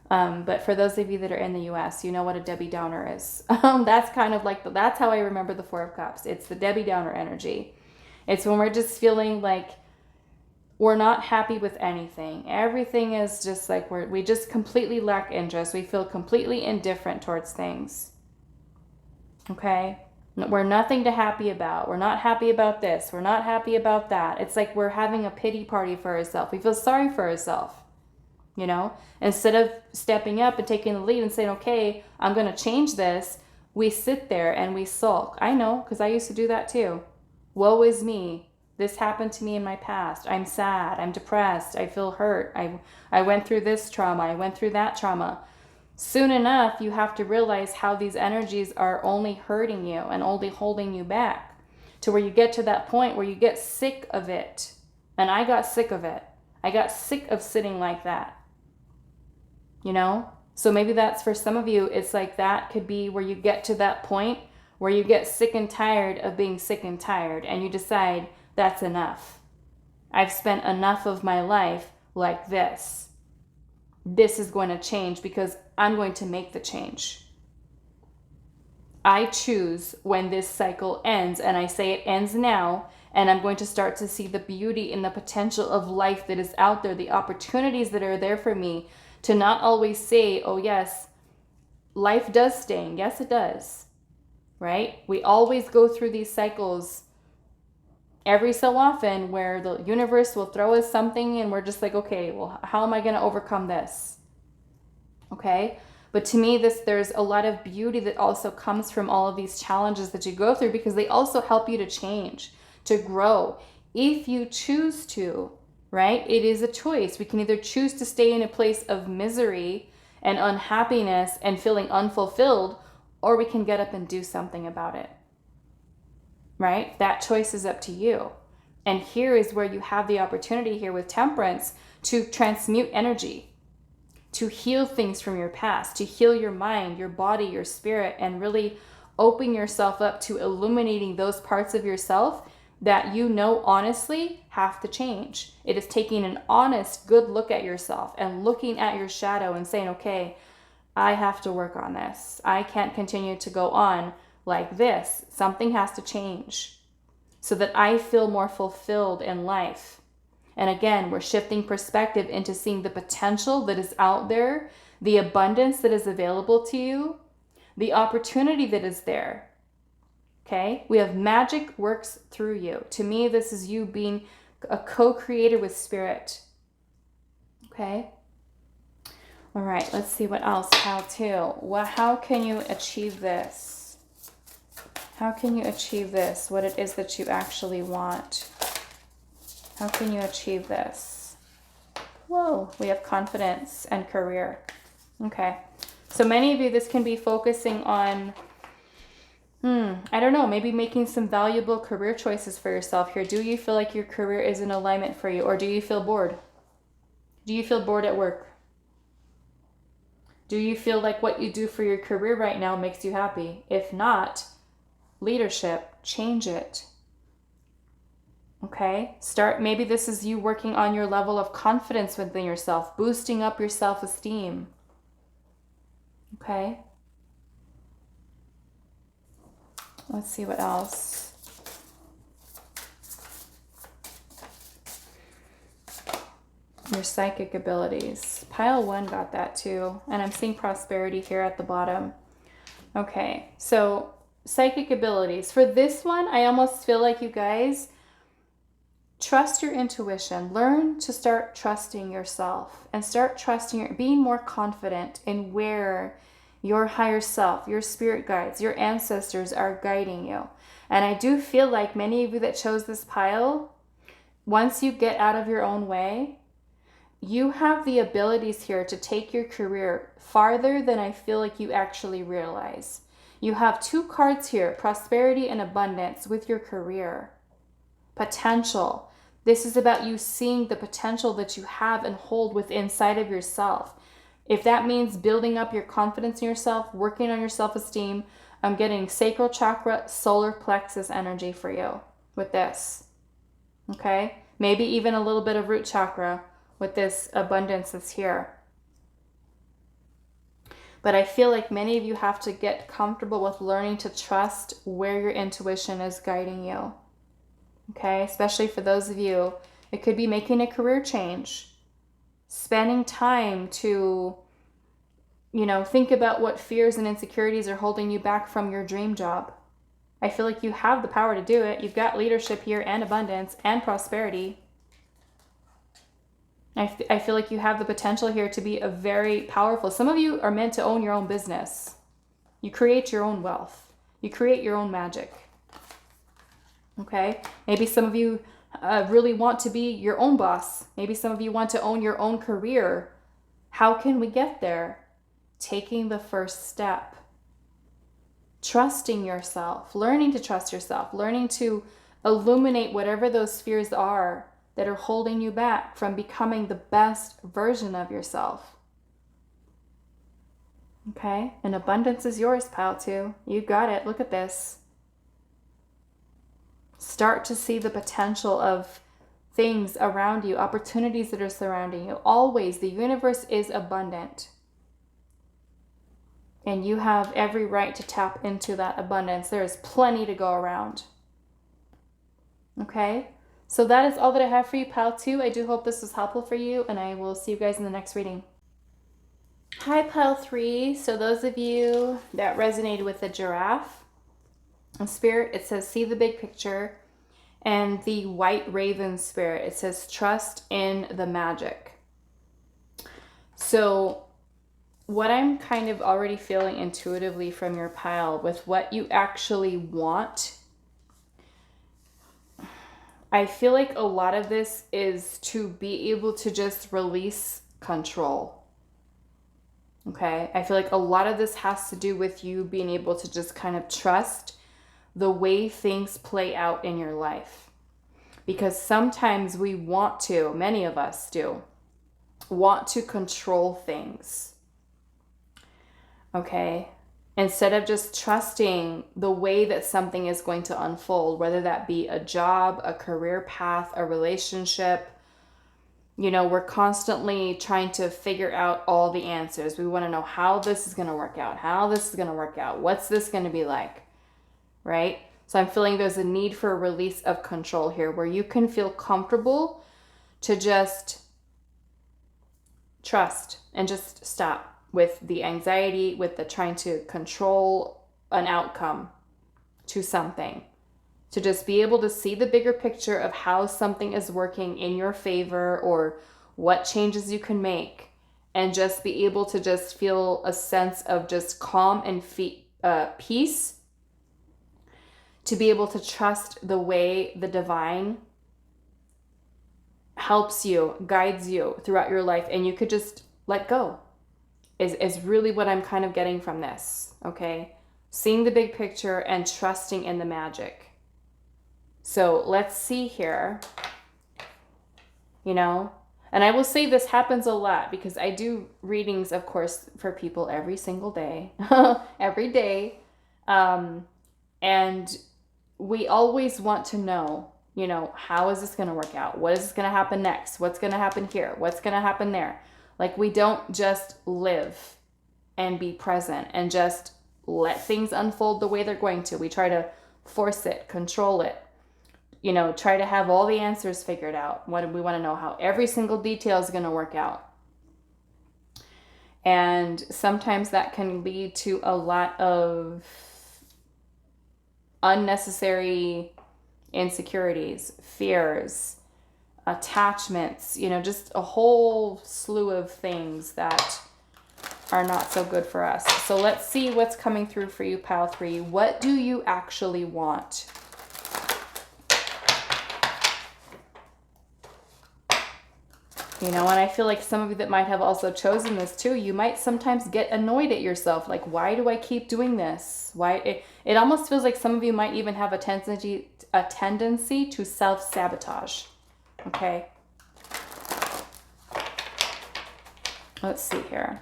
But for those of you that are in the US, you know what a Debbie Downer is. That's kind of like, that's how I remember the 4 of Cups. It's the Debbie Downer energy. It's when we're just feeling like we're not happy with anything. Everything is just like we just completely lack interest. We feel completely indifferent towards things. Okay? We're nothing to happy about. We're not happy about this. We're not happy about that. It's like we're having a pity party for ourselves. We feel sorry for ourselves, you know? Instead of stepping up and taking the lead and saying, okay, I'm going to change this, we sit there and we sulk. I know, because I used to do that too. Woe is me. This happened to me in my past. I'm sad. I'm depressed. I feel hurt. I went through this trauma. I went through that trauma. Soon enough, you have to realize how these energies are only hurting you and only holding you back, to where you get to that point where you get sick of it. And I got sick of it. I got sick of sitting like that. You know? So maybe that's for some of you. It's like that could be where you get to that point where you get sick and tired of being sick and tired, and you decide that's enough. I've spent enough of my life like this. This is going to change because I'm going to make the change. I choose when this cycle ends, and I say it ends now, and I'm going to start to see the beauty and the potential of life that is out there, the opportunities that are there for me, to not always say, oh yes, life does sting. Yes, it does. Right? We always go through these cycles every so often where the universe will throw us something and we're just like, okay, well, how am I going to overcome this? Okay? But to me, there's a lot of beauty that also comes from all of these challenges that you go through, because they also help you to change, to grow. If you choose to, right? It is a choice. We can either choose to stay in a place of misery and unhappiness and feeling unfulfilled, or we can get up and do something about it. Right? That choice is up to you. And here is where you have the opportunity here with Temperance to transmute energy, to heal things from your past, to heal your mind, your body, your spirit, and really open yourself up to illuminating those parts of yourself that you know honestly have to change. It is taking an honest, good look at yourself and looking at your shadow and saying, okay, I have to work on this. I can't continue to go on like this. Something has to change so that I feel more fulfilled in life. And again, we're shifting perspective into seeing the potential that is out there, the abundance that is available to you, the opportunity that is there. Okay? We have magic works through you. To me, this is you being a co-creator with spirit. Okay? All right, let's see what else. How can you achieve this? How can you achieve this? What it is that you actually want? How can you achieve this? Whoa, we have confidence and career. Okay, so many of you, this can be focusing on, I don't know, maybe making some valuable career choices for yourself here. Do you feel like your career is in alignment for you, or do you feel bored? Do you feel bored at work? Do you feel like what you do for your career right now makes you happy? If not, leadership, change it. Okay? Maybe this is you working on your level of confidence within yourself, boosting up your self-esteem. Okay? Let's see what else. Your psychic abilities. Pile 1 got that too. And I'm seeing prosperity here at the bottom. Okay, so psychic abilities. For this one, I almost feel like you guys trust your intuition. Learn to start trusting yourself and start trusting, being more confident in where your higher self, your spirit guides, your ancestors are guiding you. And I do feel like many of you that chose this pile, once you get out of your own way, you have the abilities here to take your career farther than I feel like you actually realize. You have 2 cards here, prosperity and abundance with your career. Potential. This is about you seeing the potential that you have and hold within inside of yourself. If that means building up your confidence in yourself, working on your self-esteem, I'm getting sacral chakra, solar plexus energy for you with this. Okay? Maybe even a little bit of root chakra with this abundance that's here. But I feel like many of you have to get comfortable with learning to trust where your intuition is guiding you. Okay, especially for those of you, it could be making a career change, spending time to think about what fears and insecurities are holding you back from your dream job. I feel like you have the power to do it. You've got leadership here and abundance and prosperity. I feel like you have the potential here to be a very powerful. Some of you are meant to own your own business. You create your own wealth. You create your own magic. Okay? Maybe some of you really want to be your own boss. Maybe some of you want to own your own career. How can we get there? Taking the first step. Trusting yourself. Learning to trust yourself. Learning to illuminate whatever those fears are that are holding you back from becoming the best version of yourself. Okay? And abundance is yours, pile 2. You got it. Look at this. Start to see the potential of things around you, opportunities that are surrounding you. Always, the universe is abundant. And you have every right to tap into that abundance. There is plenty to go around. Okay? So that is all that I have for you, pile 2. I do hope this was helpful for you, and I will see you guys in the next reading. Hi, pile 3. So those of you that resonated with the giraffe in spirit, it says, see the big picture. And the white raven spirit, it says, trust in the magic. So what I'm kind of already feeling intuitively from your pile with what you actually want, I feel like a lot of this is to be able to just release control. Okay? I feel like a lot of this has to do with you being able to just kind of trust the way things play out in your life. Because sometimes we want to, many of us do, want to control things. Okay? Instead of just trusting the way that something is going to unfold, whether that be a job, a career path, a relationship. We're constantly trying to figure out all the answers. We want to know how this is going to work out, what's this going to be like, right? So I'm feeling there's a need for a release of control here where you can feel comfortable to just trust and just stop with the anxiety, with the trying to control an outcome to something. To just be able to see the bigger picture of how something is working in your favor or what changes you can make. And just be able to just feel a sense of just calm and peace. To be able to trust the way the divine helps you, guides you throughout your life. And you could just let go. Is really what I'm kind of getting from this, okay? Seeing the big picture and trusting in the magic. So let's see here, and I will say this happens a lot because I do readings, of course, for people every single day, every day. And we always want to know, how is this going to work out? What is this going to happen next? What's going to happen here? What's going to happen there? Like, we don't just live and be present and just let things unfold the way they're going to. We try to force it, control it, try to have all the answers figured out. We want to know how every single detail is going to work out. And sometimes that can lead to a lot of unnecessary insecurities, fears, attachments, just a whole slew of things that are not so good for us. So let's see what's coming through for you, pile 3. What do you actually want? And I feel like some of you that might have also chosen this too, you might sometimes get annoyed at yourself. Like, why do I keep doing this? Why? It almost feels like some of you might even have a tendency to self-sabotage. Okay. Let's see here.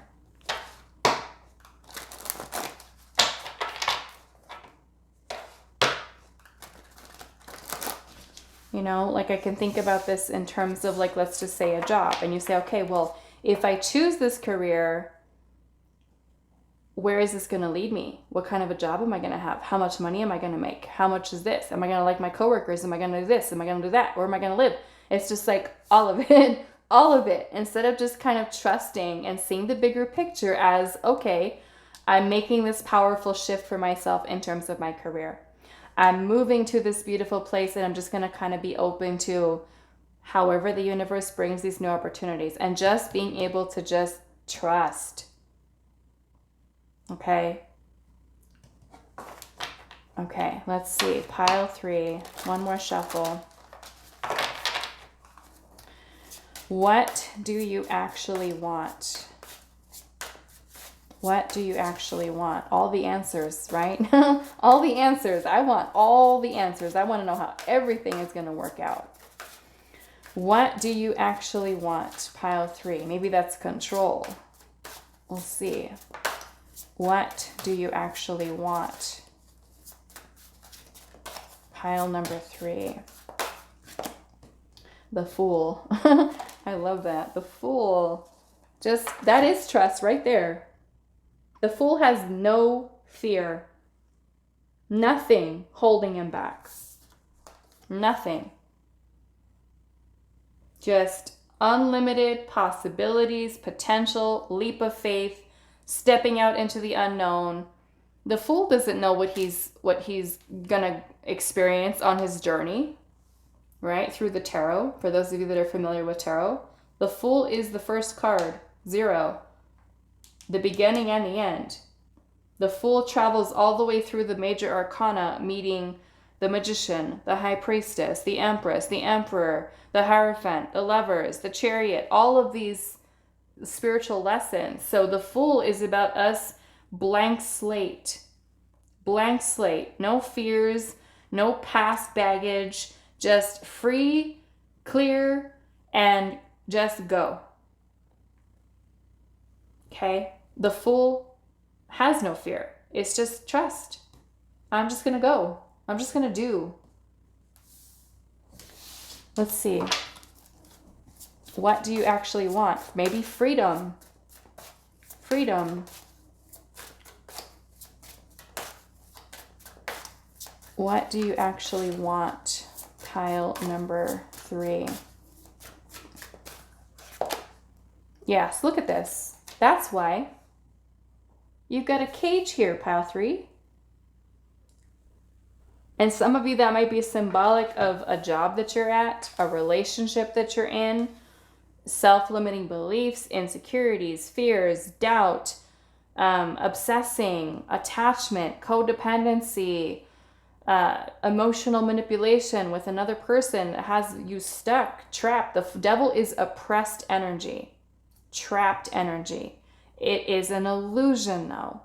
Like I can think about this in terms of like, let's just say a job. And you say, okay, well, if I choose this career, where is this going to lead me? What kind of a job am I going to have? How much money am I going to make? How much is this? Am I going to like my coworkers? Am I going to do this? Am I going to do that? Where am I going to live? It's just like all of it All of it, instead of just kind of trusting and seeing the bigger picture as, okay, I'm making this powerful shift for myself in terms of my career. I'm moving to this beautiful place and I'm just going to kind of be open to however the universe brings these new opportunities, and just being able to just trust. Okay. Okay, let's see. Pile 3. One more shuffle. What do you actually want? What do you actually want? All the answers, right? All the answers. I want all the answers. I want to know how everything is going to work out. What do you actually want? Pile 3. Maybe that's control. We'll see. What do you actually want? Pile number 3. The Fool. I love that. The Fool. Just, that is trust right there. The Fool has no fear. Nothing holding him back. Nothing. Just unlimited possibilities, potential, leap of faith, stepping out into the unknown. The Fool doesn't know what he's gonna experience on his journey, right? Through the tarot. For those of you that are familiar with tarot, the Fool is the first card, 0, the beginning and the end. The Fool travels all the way through the major arcana, meeting the Magician, the High Priestess, the Empress, the Emperor, the Hierophant, the Lovers, the Chariot, all of these spiritual lessons. So the Fool is about us, blank slate. Blank slate. No fears, no past baggage, just free, clear, and just go. Okay? The Fool has no fear. It's just trust. I'm just going to go. I'm just going to do. Let's see. What do you actually want? Maybe freedom. Freedom. What do you actually want? Pile number 3. Yes, look at this. That's why. You've got a cage here, pile 3. And some of you, that might be symbolic of a job that you're at, a relationship that you're in, self-limiting beliefs, insecurities, fears, doubt, obsessing, attachment, codependency, emotional manipulation with another person that has you stuck, trapped. The devil is oppressed energy, trapped energy. It is an illusion though.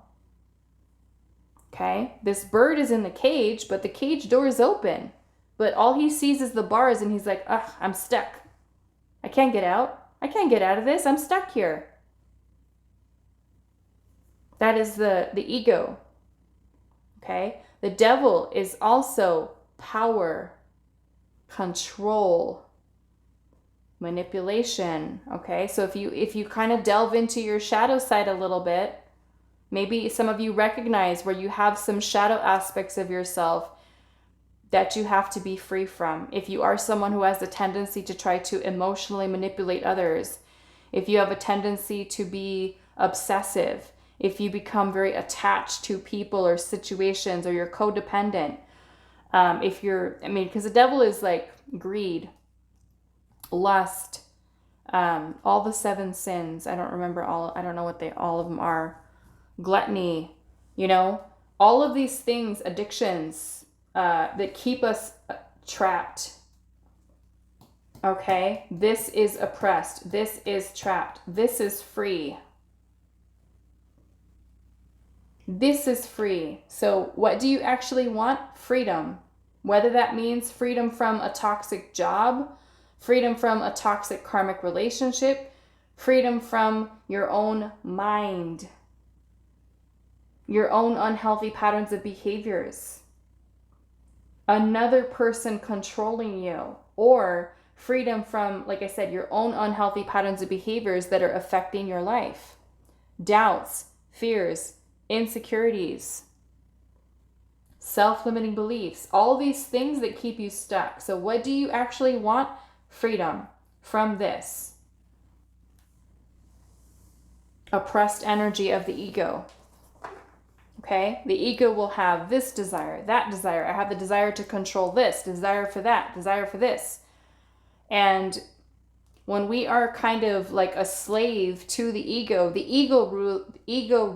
Okay, this bird is in the cage, but the cage door is open. But all he sees is the bars and he's like, ugh, I'm stuck. I can't get out. I can't get out of this. I'm stuck here. That is the ego. Okay, the devil is also power, control, manipulation. Okay, so if you kind of delve into your shadow side a little bit, maybe some of you recognize where you have some shadow aspects of yourself that you have to be free from. If you are someone who has a tendency to try to emotionally manipulate others, if you have a tendency to be obsessive, if you become very attached to people or situations, or you're codependent, because the devil is like greed, lust, all the 7 sins. I don't know what all of them are. Gluttony, all of these things, addictions, that keep us trapped. Okay, this is oppressed. This is trapped. This is free. This is free. So what do you actually want? Freedom. Whether that means freedom from a toxic job, freedom from a toxic karmic relationship, freedom from your own mind, your own unhealthy patterns of behaviors, another person controlling you, or freedom from, like I said, your own unhealthy patterns of behaviors that are affecting your life, doubts, fears, insecurities, self-limiting beliefs, all these things that keep you stuck. So what do you actually want? Freedom from this. oppressed energy of the ego. Okay? The ego will have this desire, that desire. I have the desire to control this, desire for that, desire for this. And when we are kind of like a slave to the ego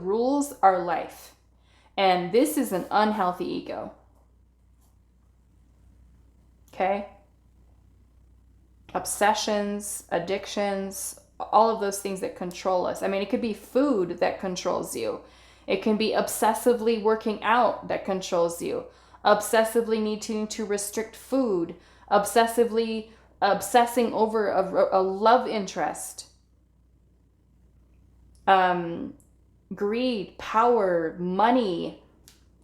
rules our life. And this is an unhealthy ego. Okay? Obsessions, addictions, all of those things that control us. I mean, it could be food that controls you. It can be obsessively working out that controls you. Obsessively needing to restrict food. Obsessing over a love interest. Greed, power, money,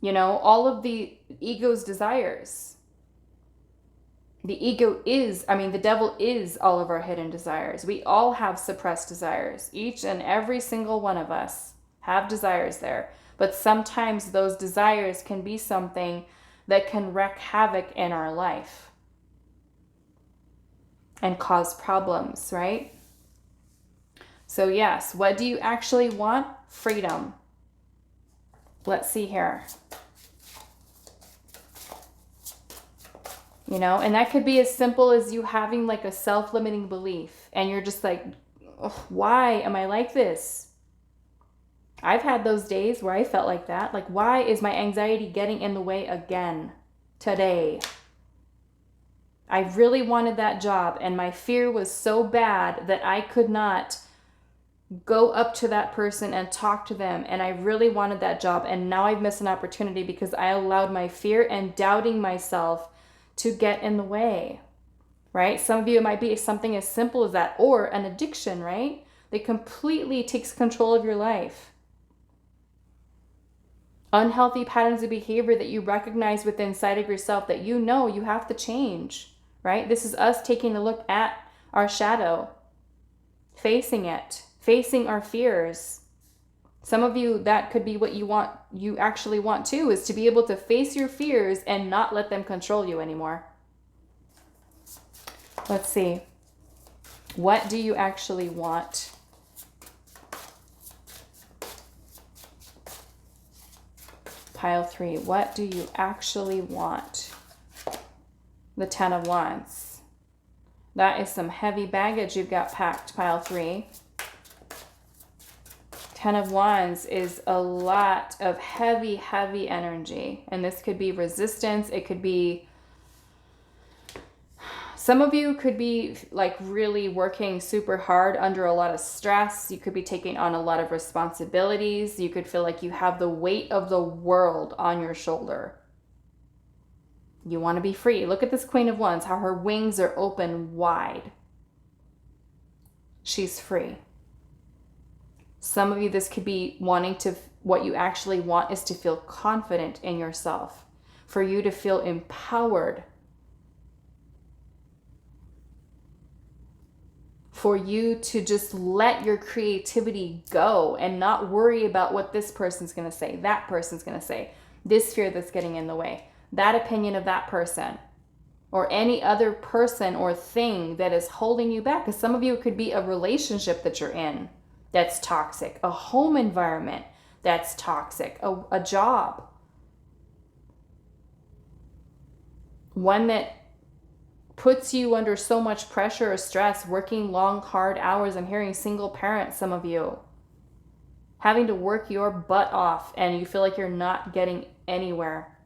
all of the ego's desires. The devil is all of our hidden desires. We all have suppressed desires. Each and every single one of us have desires there. But sometimes those desires can be something that can wreak havoc in our life and cause problems, right? So yes, what do you actually want? Freedom. Let's see here. And that could be as simple as you having like a self-limiting belief and you're just like, why am I like this? I've had those days where I felt like that. Like, why is my anxiety getting in the way again today? I really wanted that job and my fear was so bad that I could not go up to that person and talk to them, and I really wanted that job, and now I've missed an opportunity because I allowed my fear and doubting myself to get in the way, right? Some of you, it might be something as simple as that, or an addiction, right? That completely takes control of your life. Unhealthy patterns of behavior that you recognize within inside of yourself that you have to change, right? This is us taking a look at our shadow, facing it, facing our fears. Some of you, that could be what you actually want too, is to be able to face your fears and not let them control you anymore. Let's see. What do you actually want? Pile 3. What do you actually want? The 10 of Wands. That is some heavy baggage you've got packed, pile 3. 10 of Wands is a lot of heavy, heavy energy. And this could be resistance. It could be, some of you could be like really working super hard under a lot of stress. You could be taking on a lot of responsibilities. You could feel like you have the weight of the world on your shoulder. You want to be free. Look at this Queen of Wands, how her wings are open wide. She's free. Some of you, this could be what you actually want is to feel confident in yourself, for you to feel empowered, for you to just let your creativity go and not worry about what this person's going to say, that person's going to say, this fear that's getting in the way, that opinion of that person, or any other person or thing that is holding you back. Because some of you, it could be a relationship that you're in that's toxic, a home environment that's toxic, a job, one that puts you under so much pressure or stress, working long, hard hours. I'm hearing single parents, some of you, having to work your butt off and you feel like you're not getting anywhere.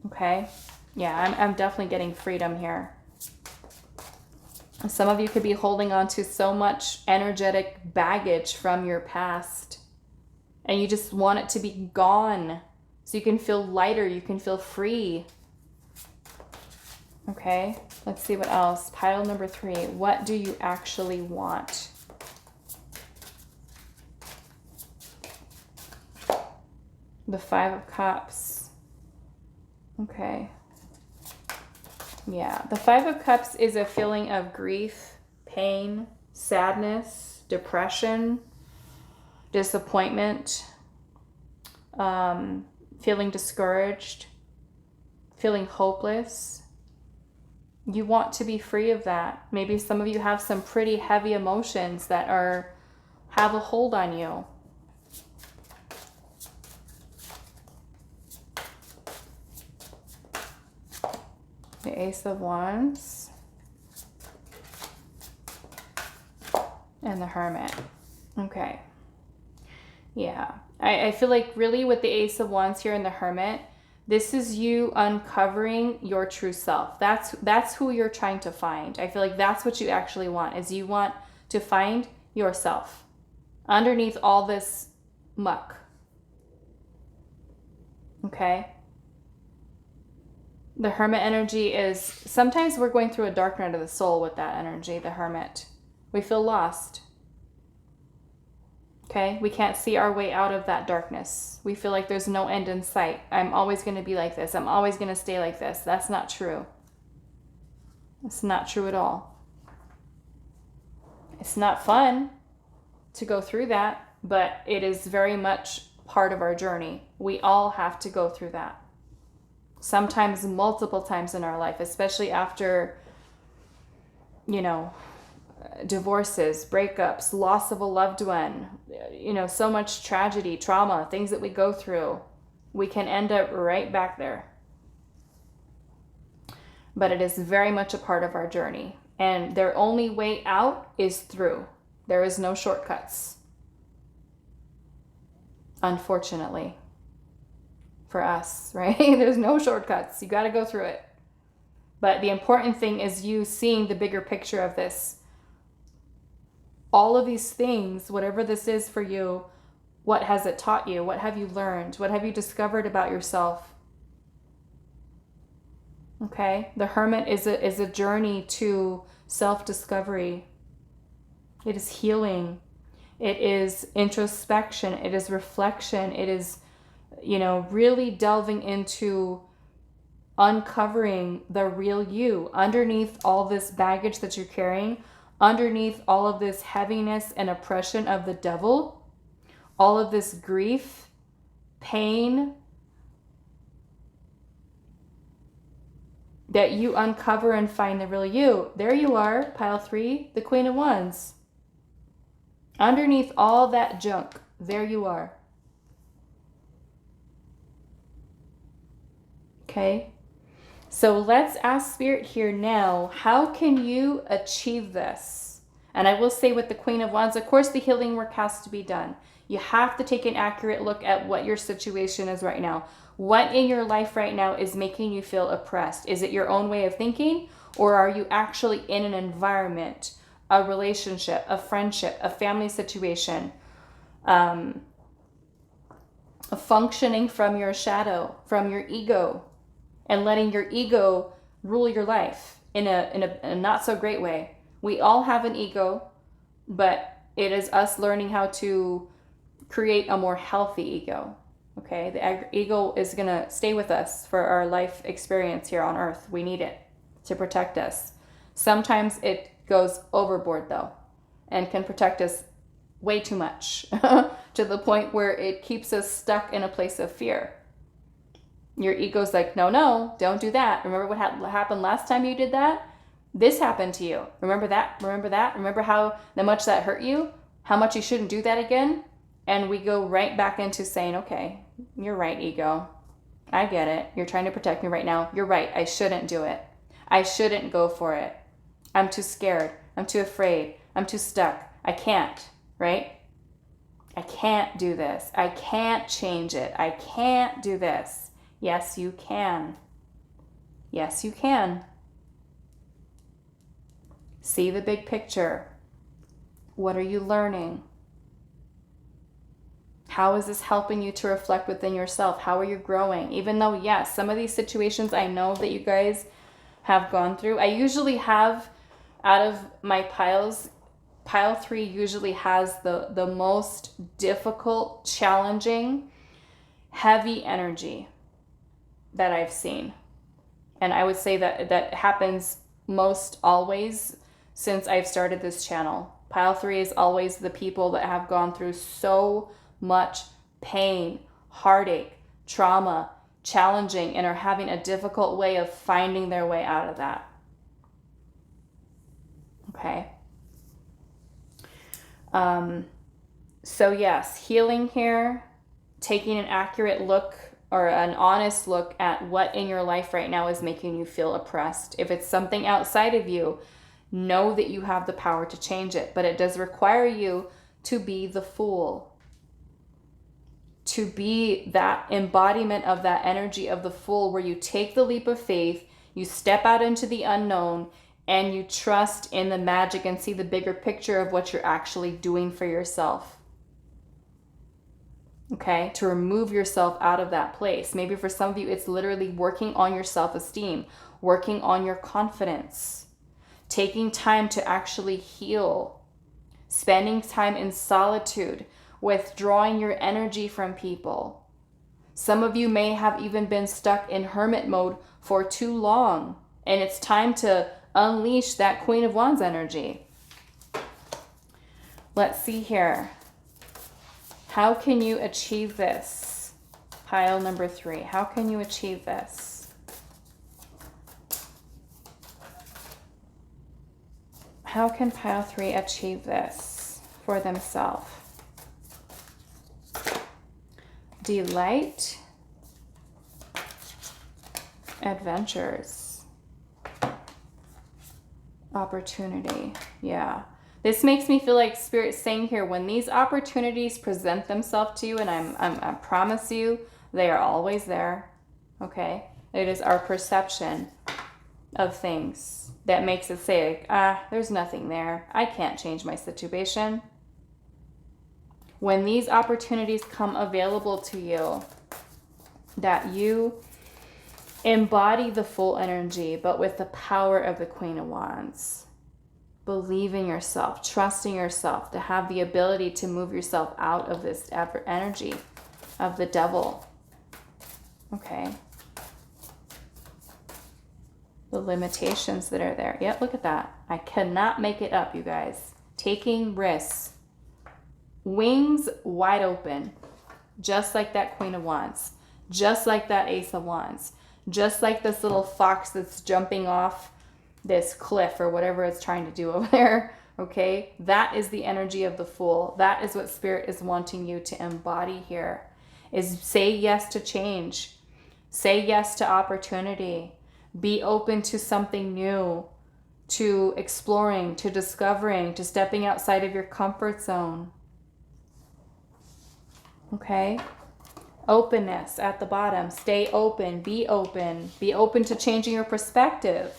Okay? Yeah, I'm definitely getting freedom here. Some of you could be holding on to so much energetic baggage from your past and you just want it to be gone so you can feel lighter, you can feel free. Okay, let's see what else. Pile number 3. What do you actually want? The 5 of Cups. Okay. Yeah, the 5 of Cups is a feeling of grief, pain, sadness, depression, disappointment, feeling discouraged, feeling hopeless. You want to be free of that. Maybe some of you have some pretty heavy emotions that have a hold on you. The Ace of Wands and the Hermit. Okay. Yeah. I feel like really with the Ace of Wands here and the Hermit, this is you uncovering your true self. That's who you're trying to find. I feel like that's what you actually want, is you want to find yourself underneath all this muck. Okay? The Hermit energy is, sometimes we're going through a dark night of the soul with that energy, the Hermit. We feel lost. Okay? We can't see our way out of that darkness. We feel like there's no end in sight. I'm always going to be like this. I'm always going to stay like this. That's not true. It's not true at all. It's not fun to go through that, but it is very much part of our journey. We all have to go through that. Sometimes multiple times in our life, especially after, divorces, breakups, loss of a loved one, so much tragedy, trauma, things that we go through, we can end up right back there. But it is very much a part of our journey. And their only way out is through. There is no shortcuts. Unfortunately. For us, right? There's no shortcuts. You got to go through it. But the important thing is you seeing the bigger picture of this. All of these things, whatever this is for you, what has it taught you? What have you learned? What have you discovered about yourself? Okay? The Hermit is a journey to self-discovery. It is healing. It is introspection. It is reflection. It is, really delving into uncovering the real you underneath all this baggage that you're carrying, underneath all of this heaviness and oppression of the devil, all of this grief, pain, that you uncover and find the real you. There you are, pile 3, the Queen of Wands. Underneath all that junk, there you are. Okay? So let's ask Spirit here now, how can you achieve this? And I will say with the Queen of Wands, of course, the healing work has to be done. You have to take an accurate look at what your situation is right now. What in your life right now is making you feel oppressed? Is it your own way of thinking? Or are you actually in an environment, a relationship, a friendship, a family situation, functioning from your shadow, from your ego, and letting your ego rule your life in a not so great way? We all have an ego, but it is us learning how to create a more healthy ego. Okay, the ego is going to stay with us for our life experience here on Earth. We need it to protect us. Sometimes it goes overboard though, and can protect us way too much to the point where it keeps us stuck in a place of fear. Your ego's like, no, don't do that. Remember what happened last time you did that? This happened to you. Remember that? Remember how much that hurt you? How much you shouldn't do that again? And we go right back into saying, okay, you're right, ego. I get it. You're trying to protect me right now. You're right. I shouldn't do it. I shouldn't go for it. I'm too scared. I'm too afraid. I'm too stuck. I can't, right? I can't do this. I can't change it. I can't do this. Yes, you can. Yes, you can. See the big picture. What are you learning? How is this helping you to reflect within yourself? How are you growing? Even though, yes, some of these situations I know that you guys have gone through. I usually have, out of my piles, pile 3 usually has the most difficult, challenging, heavy energy that I've seen. And I would say that happens most always since I've started this channel. Pile 3 is always the people that have gone through so much pain, heartache, trauma, challenging, and are having a difficult way of finding their way out of that. Okay. So yes, healing here, taking an accurate look or an honest look at what in your life right now is making you feel oppressed. If it's something outside of you, know that you have the power to change it, but it does require you to be the Fool, to be that embodiment of that energy of the Fool, where you take the leap of faith, you step out into the unknown, and you trust in the magic and see the bigger picture of what you're actually doing for yourself. Okay, to remove yourself out of that place. Maybe for some of you, it's literally working on your self-esteem, working on your confidence, taking time to actually heal, spending time in solitude, withdrawing your energy from people. Some of you may have even been stuck in hermit mode for too long, and it's time to unleash that Queen of Wands energy. Let's see here. How can you achieve this? Pile number 3. How can you achieve this? How can pile 3 achieve this for themselves? Delight, adventures, opportunity. Yeah. This makes me feel like Spirit's saying here, when these opportunities present themselves to you, and I promise you, they are always there, okay? It is our perception of things that makes it say, there's nothing there. I can't change my situation. When these opportunities come available to you, that you embody the full energy, but with the power of the Queen of Wands. Believe in yourself, trusting yourself to have the ability to move yourself out of this energy of the devil. Okay. The limitations that are there. Yep, look at that. I cannot make it up, you guys. Taking risks. Wings wide open. Just like that Queen of Wands. Just like that Ace of Wands. Just like this little fox that's jumping off this cliff or whatever it's trying to do over there, okay? That is the energy of the Fool. That is what Spirit is wanting you to embody here, is say yes to change. Say yes to opportunity. Be open to something new, to exploring, to discovering, to stepping outside of your comfort zone, okay? Openness at the bottom. Stay open. Be open. Be open to changing your perspective.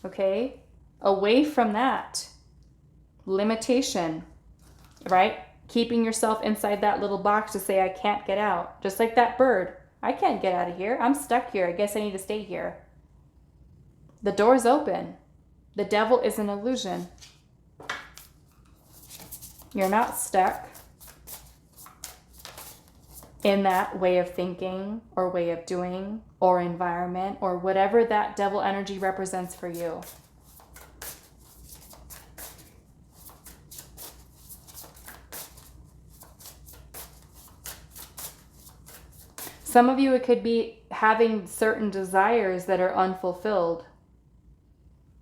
Okay? Away from that limitation, right? Keeping yourself inside that little box to say, I can't get out. Just like that bird. I can't get out of here. I'm stuck here. I guess I need to stay here. The door's open. The devil is an illusion. You're not stuck in that way of thinking or way of doing or environment or whatever that devil energy represents for you. Some of you, it could be having certain desires that are unfulfilled.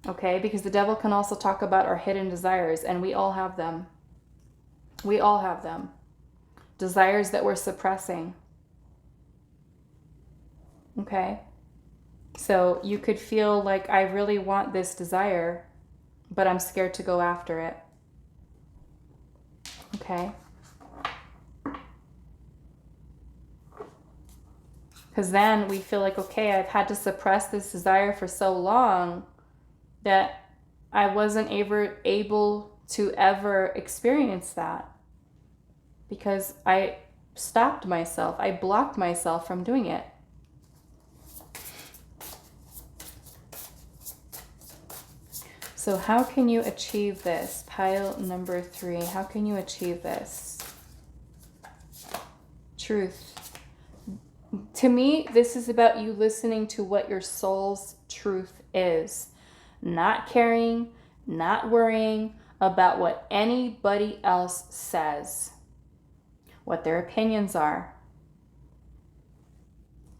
Okay, because the devil can also talk about our hidden desires, and we all have them. We all have them. Desires that we're suppressing. Okay, so you could feel like, I really want this desire, but I'm scared to go after it. Okay. Because then we feel like, okay, I've had to suppress this desire for so long that I wasn't able to ever experience that. Because I stopped myself. I blocked myself from doing it. So how can you achieve this? Pile number 3. How can you achieve this? Truth. To me, this is about you listening to what your soul's truth is. Not caring, not worrying about what anybody else says, what their opinions are.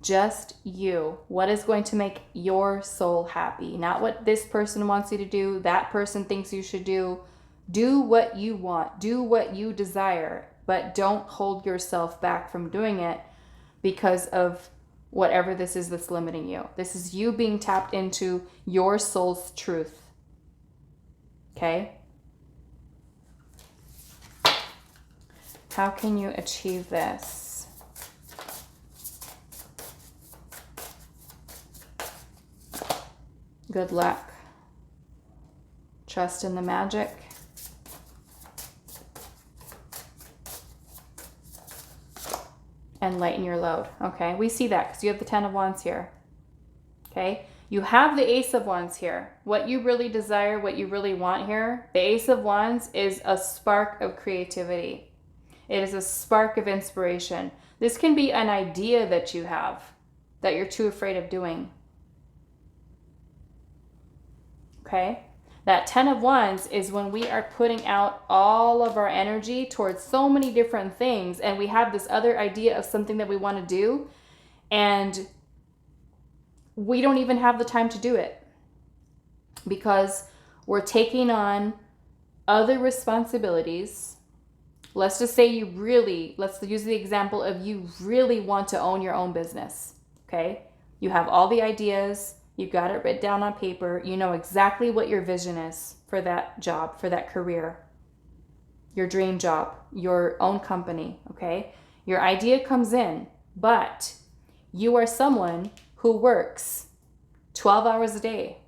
Just you. What is going to make your soul happy? Not what this person wants you to do, that person thinks you should do. Do what you want. Do what you desire. But don't hold yourself back from doing it because of whatever this is that's limiting you. This is you being tapped into your soul's truth. Okay? How can you achieve this? Good luck. Trust in the magic. And lighten your load. Okay, we see that because you have the 10 of Wands here. Okay, you have the Ace of Wands here. What you really desire, what you really want here, the Ace of Wands is a spark of creativity. It is a spark of inspiration. This can be an idea that you have that you're too afraid of doing. Okay? That 10 of Wands is when we are putting out all of our energy towards so many different things, and we have this other idea of something that we want to do, and we don't even have the time to do it because we're taking on other responsibilities. Let's just say let's use the example of you really want to own your own business, okay? You have all the ideas, you've got it written down on paper, you know exactly what your vision is for that job, for that career, your dream job, your own company, okay? Your idea comes in, but you are someone who works 12 hours a day.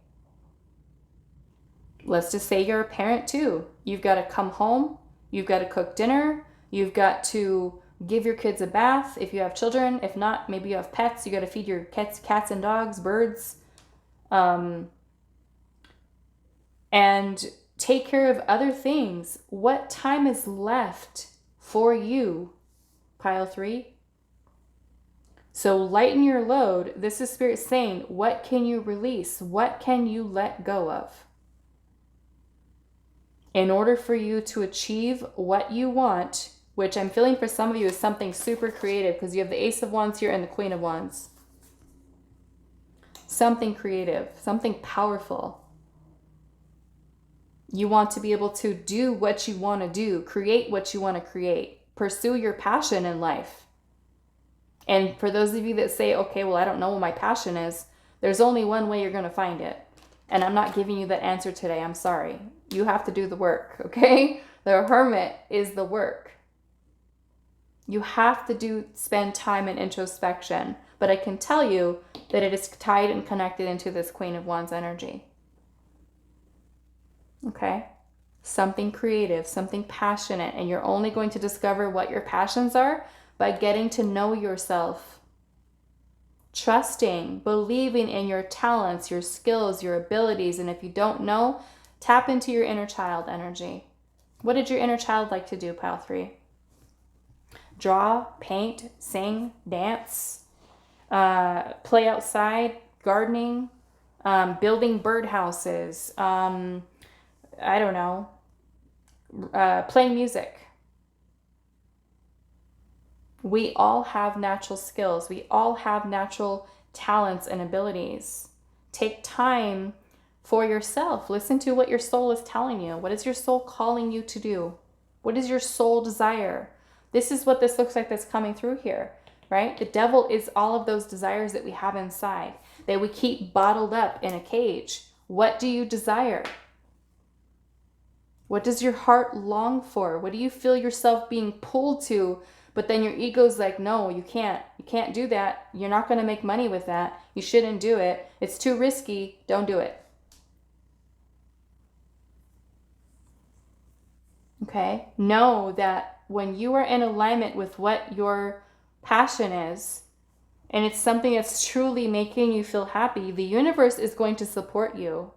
Let's just say you're a parent too. You've got to come home, you've got to cook dinner, you've got to give your kids a bath if you have children. If not, maybe you have pets, you got to feed your cats and dogs, birds, and take care of other things. What time is left for you, pile 3? So lighten your load. This is Spirit saying, what can you release? What can you let go of? In order for you to achieve what you want, which I'm feeling for some of you is something super creative because you have the Ace of Wands here and the Queen of Wands. Something creative, something powerful. You want to be able to do what you want to do, create what you want to create, pursue your passion in life. And for those of you that say, okay, well, I don't know what my passion is, there's only one way you're going to find it. And I'm not giving you that answer today. I'm sorry. You have to do the work, okay? The Hermit is the work. You have to spend time in introspection. But I can tell you that it is tied and connected into this Queen of Wands energy. Okay? Something creative, something passionate. And you're only going to discover what your passions are by getting to know yourself, trusting, believing in your talents, your skills, your abilities. And if you don't know, tap into your inner child energy. What did your inner child like to do, pile 3? Draw, paint, sing, dance, play outside, gardening, building birdhouses, I don't know, playing music. We all have natural skills. We all have natural talents and abilities. Take time for yourself. Listen to what your soul is telling you. What is your soul calling you to do? What is your soul desire? This is what this looks like that's coming through here, right? The devil is all of those desires that we have inside, that we keep bottled up in a cage. What do you desire? What does your heart long for? What do you feel yourself being pulled to? But then your ego's like, no, you can't do that. You're not going to make money with that. You shouldn't do it. It's too risky. Don't do it. Okay? Know that when you are in alignment with what your passion is, and it's something that's truly making you feel happy, the universe is going to support you.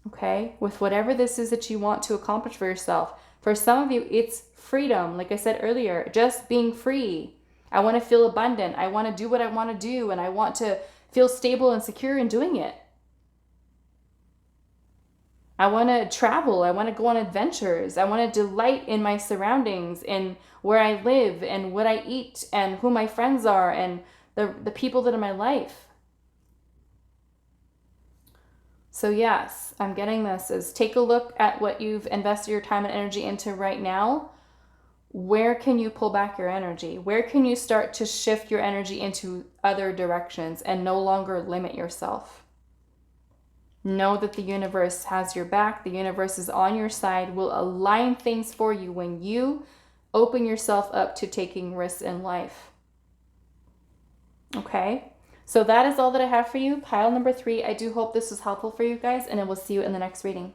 Okay? With whatever this is that you want to accomplish for yourself. For some of you, it's freedom. Like I said earlier, just being free. I want to feel abundant. I want to do what I want to do, and I want to feel stable and secure in doing it. I want to travel. I want to go on adventures. I want to delight in my surroundings and where I live and what I eat and who my friends are and the people that are in my life. So yes, I'm getting this is take a look at what you've invested your time and energy into right now. Where can you pull back your energy? Where can you start to shift your energy into other directions and no longer limit yourself? Know that the universe has your back. The universe is on your side, will align things for you when you open yourself up to taking risks in life. Okay, so that is all that I have for you. Pile number 3. I do hope this was helpful for you guys, and I will see you in the next reading.